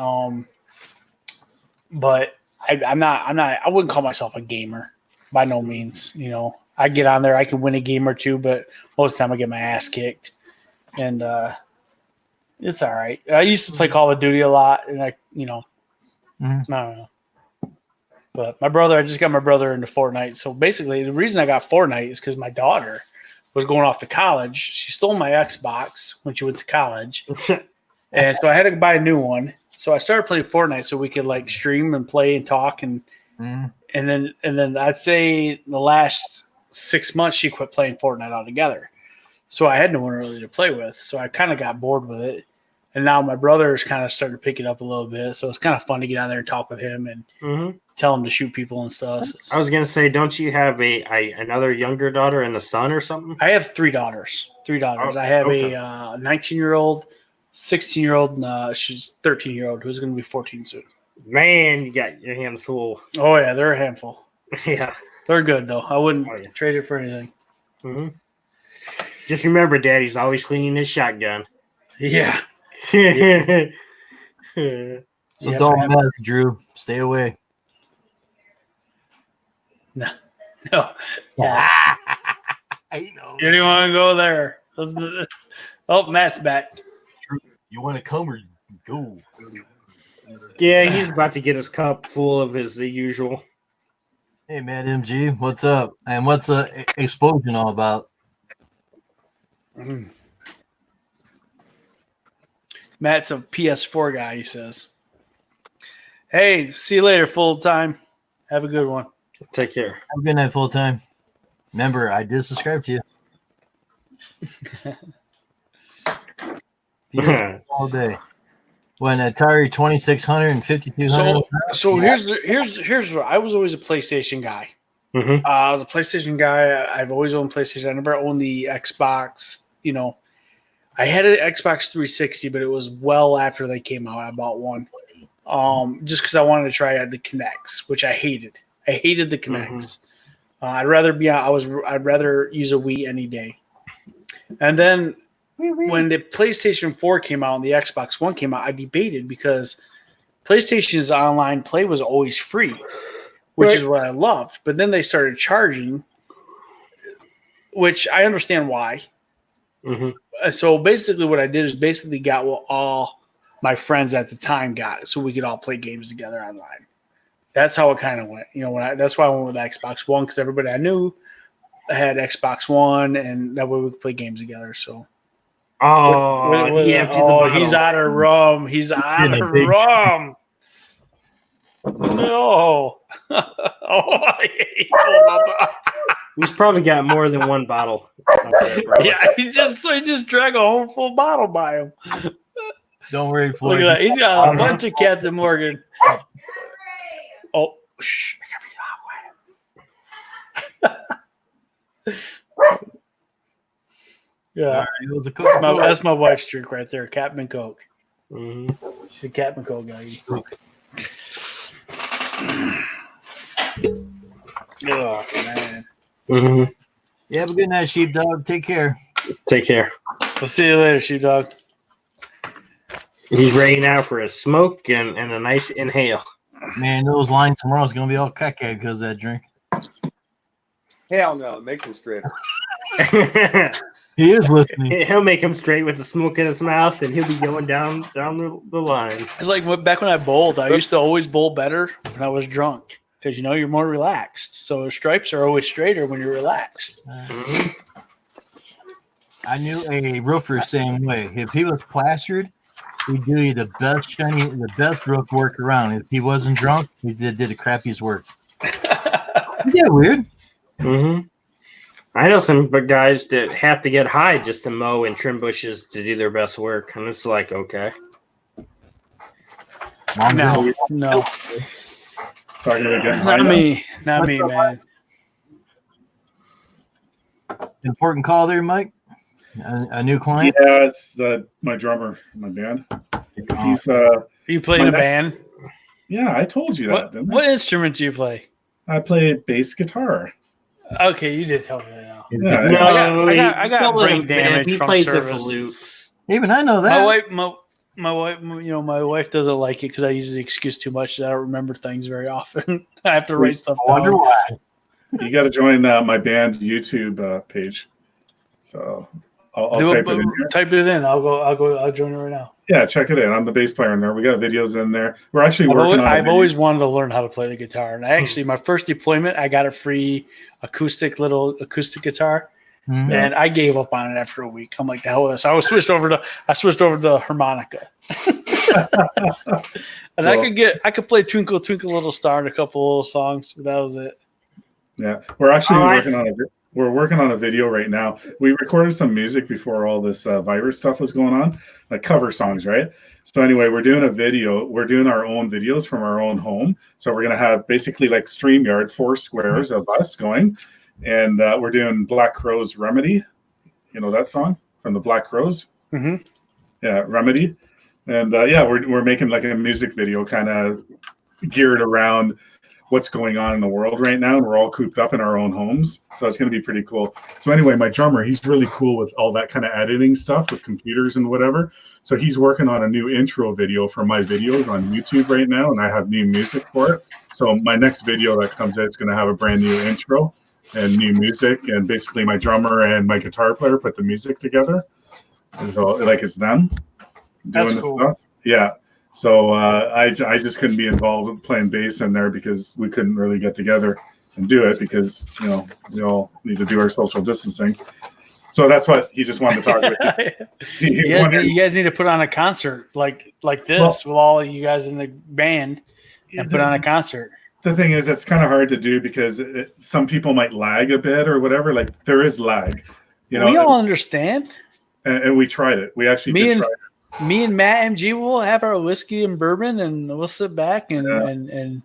But I wouldn't call myself a gamer by no means. You know, I get on there, I can win a game or two, but most of the time I get my ass kicked. And it's all right. I used to play Call of Duty a lot, and I don't know. But I just got my brother into Fortnite. So basically, the reason I got Fortnite is because my daughter was going off to college. She stole my Xbox when she went to college. And so I had to buy a new one. So I started playing Fortnite so we could like stream and play and talk. And then I'd say the last 6 months, she quit playing Fortnite altogether. So I had no one really to play with. So I kind of got bored with it. And now my brother's kind of started to pick it up a little bit. So it's kind of fun to get out there and talk with him and tell him to shoot people and stuff. I was gonna say, don't you have another younger daughter and a son or something? I have 3 daughters. 3 daughters. Oh, I have okay. a 19-year-old, 16-year-old, and she's 13-year-old who's going to be 14 soon. Man, you got your hands full. Oh yeah, they're a handful. Yeah. They're good though. I wouldn't Oh, yeah. trade it for anything. Mm-hmm. Just remember, Daddy's always cleaning his shotgun. Yeah. So Yeah, don't man. mess, Drew. Stay away. No. I know. You didn't want to go there. Oh, Matt's back. You want to come or go? Yeah, he's about to get his cup full of his the usual. Hey, Matt MG, what's up? And what's explosion all about? Matt's a PS4 guy, he says. Hey, see you later, full time. Have a good one. Take care. Have a good night, full time. Remember, I did subscribe to you. PS all day. When Atari 2600 and 5200. So here's what I was always a PlayStation guy. Mm-hmm. I was a PlayStation guy. I've always owned PlayStation. I never owned the Xbox. You know, I had an Xbox 360, but it was well after they came out. I bought one, just because I wanted to try out the Kinects, which I hated. I hated the Kinects. I'd rather use a Wii any day. And then when the PlayStation 4 came out and the Xbox One came out, I debated because PlayStation's online play was always free, which is what I loved. But then they started charging, which I understand why. Mm-hmm. So basically what I did is basically got what all my friends at the time got so we could all play games together online. That's how it kind of went. You know, that's why I went with Xbox One, because everybody I knew had Xbox One, and that way we could play games together. So he emptied the bottle. he's out of rum. He's out of rum. No. Oh, he pulled out He's probably got more than one bottle. Up there, probably. Yeah, he just drank a whole full bottle by him. Don't worry, Look Floyd. at that. He's got a bunch of Captain Morgan. Oh, shh. Yeah, It was a that's my wife's drink right there, Captain Coke. Mhm. She's a Captain Coke guy. Oh man. Mhm. You have a good night, sheepdog. Take care. Take care. We'll see you later, sheepdog. He's ready now for a smoke and a nice inhale. Man, those lines tomorrow's gonna be all caca because of that drink. Hell no, it makes him straighter. He is listening. He'll make him straight with the smoke in his mouth, and he'll be going down the lines. It's like back when I bowled, I used to always bowl better when I was drunk because you're more relaxed. So stripes are always straighter when you're relaxed. Mhm. I knew a roofer same way. If he was plastered, he'd do you the best roof work around. If he wasn't drunk, he did the crappiest work. Yeah, weird. Mhm. I know some guys that have to get high just to mow and trim bushes to do their best work, and it's like, okay. No. Talking about getting high Not now? me. Not me, man. Important call there, Mike. A new client. Yeah, it's my drummer, in my band. He's You play in a band? Yeah, I told you that. Didn't I? What instrument do you play? I play bass guitar. Okay, you did tell me that now. Yeah, No, I got he- brain damage He from plays service. the flute. Even I know that. My wife, my wife doesn't like it because I use the excuse too much that I don't remember things very often. I have to write stuff I wonder down. why. You got to join my band YouTube page. So I'll type it in here. Type it in. I'll join it right now. Yeah, check it in. I'm the bass player in there. We got videos in there. We're actually working on. I've always wanted to learn how to play the guitar, and my first deployment, I got a free acoustic guitar, Mhm. and I gave up on it after a week. I'm like, the hell with this. I switched over to harmonica, and I could play Twinkle Twinkle Little Star and a couple little songs, but that was it. Yeah, we're actually Oh, working on a video right now. We recorded some music before all this virus stuff was going on, like cover songs, right? So anyway, we're doing a video. We're doing our own videos from our own home. So we're gonna have basically like StreamYard, 4 squares of us going, and we're doing Black Crowes Remedy. You know that song from the Black Crowes? Mm-hmm. Yeah, Remedy. And we're making like a music video kind of geared around what's going on in the world right now, and we're all cooped up in our own homes, so it's going to be pretty cool. So anyway, my drummer, he's really cool with all that kind of editing stuff with computers and whatever, so he's working on a new intro video for my videos on YouTube right now, and I have new music for it. So my next video that comes out is going to have a brand new intro and new music, and basically my drummer and my guitar player put the music together, so like it's them doing That's the cool. stuff. Yeah. So I just couldn't be involved with playing bass in there because we couldn't really get together and do it because we all need to do our social distancing. So that's what he just wanted to talk about. You guys need to put on a concert like this with all of you guys in the band and put on a concert. The thing is, it's kind of hard to do because some people might lag a bit or whatever. Like there is lag, We all understand. and we tried it. We actually did try it. Me and Matt MG will have our whiskey and bourbon, and we'll sit back and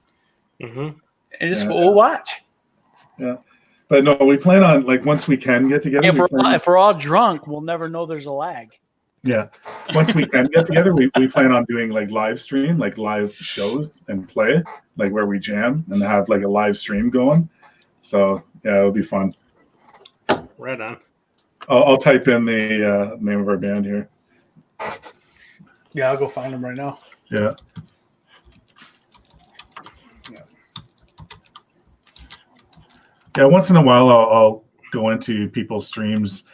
just we'll watch. Yeah, but no, we plan on like once we can get together. If we're all drunk, we'll never know there's a lag. Yeah, once we can get together, we plan on doing like live stream, like live shows and play, like where we jam and have like a live stream going. So yeah, it'll be fun. Right on. I'll type in the name of our band here. Yeah, I'll go find them right now. Yeah. Yeah, once in a while I'll go into people's streams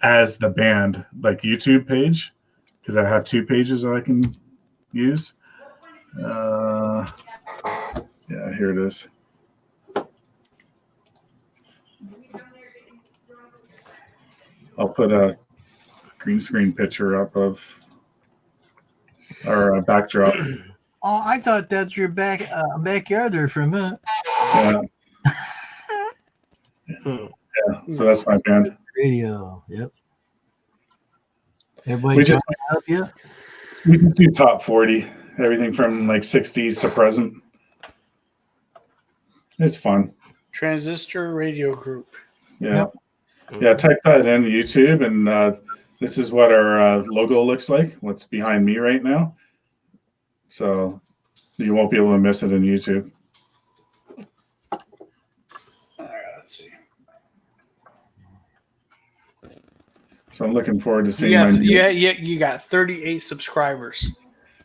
as the band, like YouTube page, because I have 2 pages that I can use. Yeah, here it is. I'll put a green screen picture up of our backdrop. Oh, I thought that's your backyard there for a minute. Yeah. Yeah, so that's my band. Radio. Yep. Everybody We join just up yet? we just do top 40, everything from like 60s to present. It's fun. Transistor Radio Group. Yeah. Yeah, type that in YouTube, and this is what our logo looks like, what's behind me right now. So you won't be able to miss it in YouTube. All right, let's see. So I'm looking forward to seeing You got 38 subscribers.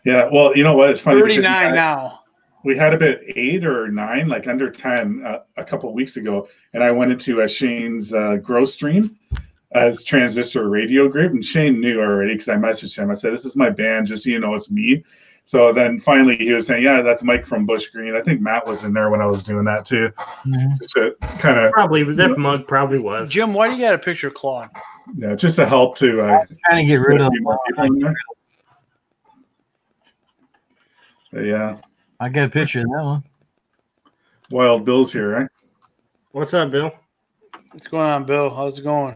Yeah, well, you know what? It's funny. because 39 now. We had about 8 or 9, like under 10, a couple of weeks ago, and I went into Shane's growth stream as Transistor Radio Group, and Shane knew already because I messaged him. I said, "This is my band, just so you know, it's me." So then finally he was saying, "Yeah, that's Mike from Bush Green." I think Matt was in there when I was doing that too. Just to kind of Probably that mug probably was. Jim, why do you got a picture of Claude? yeah, just to help to Trying to get rid a of. few more people in there. But yeah, I got a picture of that one. Wild Bill's here, right? What's up, Bill? What's going on, Bill? How's it going?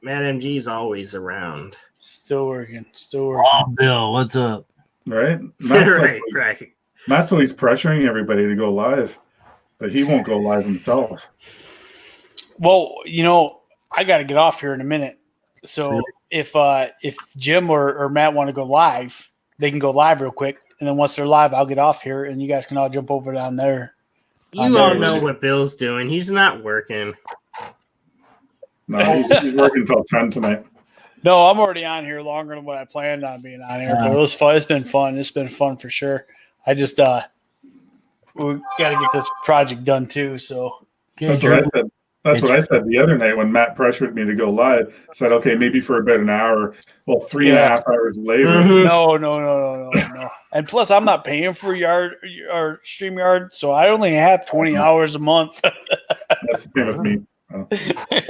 Matt MG's always around. Still working. Still working. Oh, Bill, what's up? Right? Matt's right, right. Matt's always pressuring everybody to go live, but he won't go live himself. Well, you know, I got to get off here in a minute. So if Jim or Matt want to go live, they can go live real quick, and then once they're live, I'll get off here, and you guys can all jump over down there. You all know what Bill's doing. He's not working. No, he's working till 10 tonight. No, I'm already on here longer than what I planned on being on here, but it was fun. It's been fun. It's been fun for sure. I just we got to get this project done too. So That's what I said. That's what I said the other night when Matt pressured me to go live. I said, okay, maybe for about an hour. Well, 3.5 hours later. Mhm. No. And plus, I'm not paying for Yard or StreamYard, so I only have 20 hours a month. That's the same with me.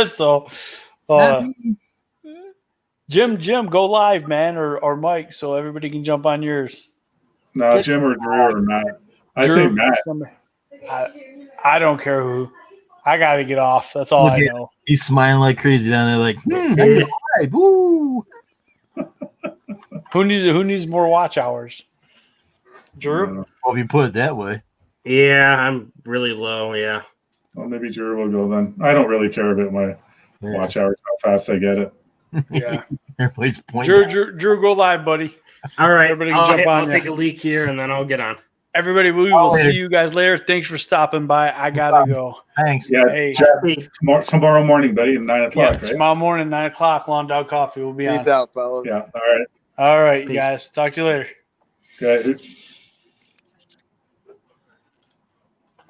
So, Jim, go live, man, or Mike, so everybody can jump on yours. No, Jim or Drew or Matt. I say Matt. I don't care who. I got to get off. That's all I know. He's smiling like crazy down there, like, woo. Who needs more watch hours? Drew? Well, if you put it that way. Yeah, I'm really low. Yeah. Well, maybe Drew will go then. I don't really care about my watch hours, how fast I get it. Yeah. Everybody's pointing. Drew, go live, buddy. All right. Everybody can jump on I'll take a leak here, and then I'll get on. Everybody, we will see you guys later. Thanks for stopping by. I gotta go. Thanks. Yeah, Hey. tomorrow morning, buddy, at 9 o'clock, right? Tomorrow morning, 9 o'clock, Long Dog Coffee. We'll be on. Peace out, fellas. Yeah, all right. All right, Peace. guys. Talk to you later. Okay.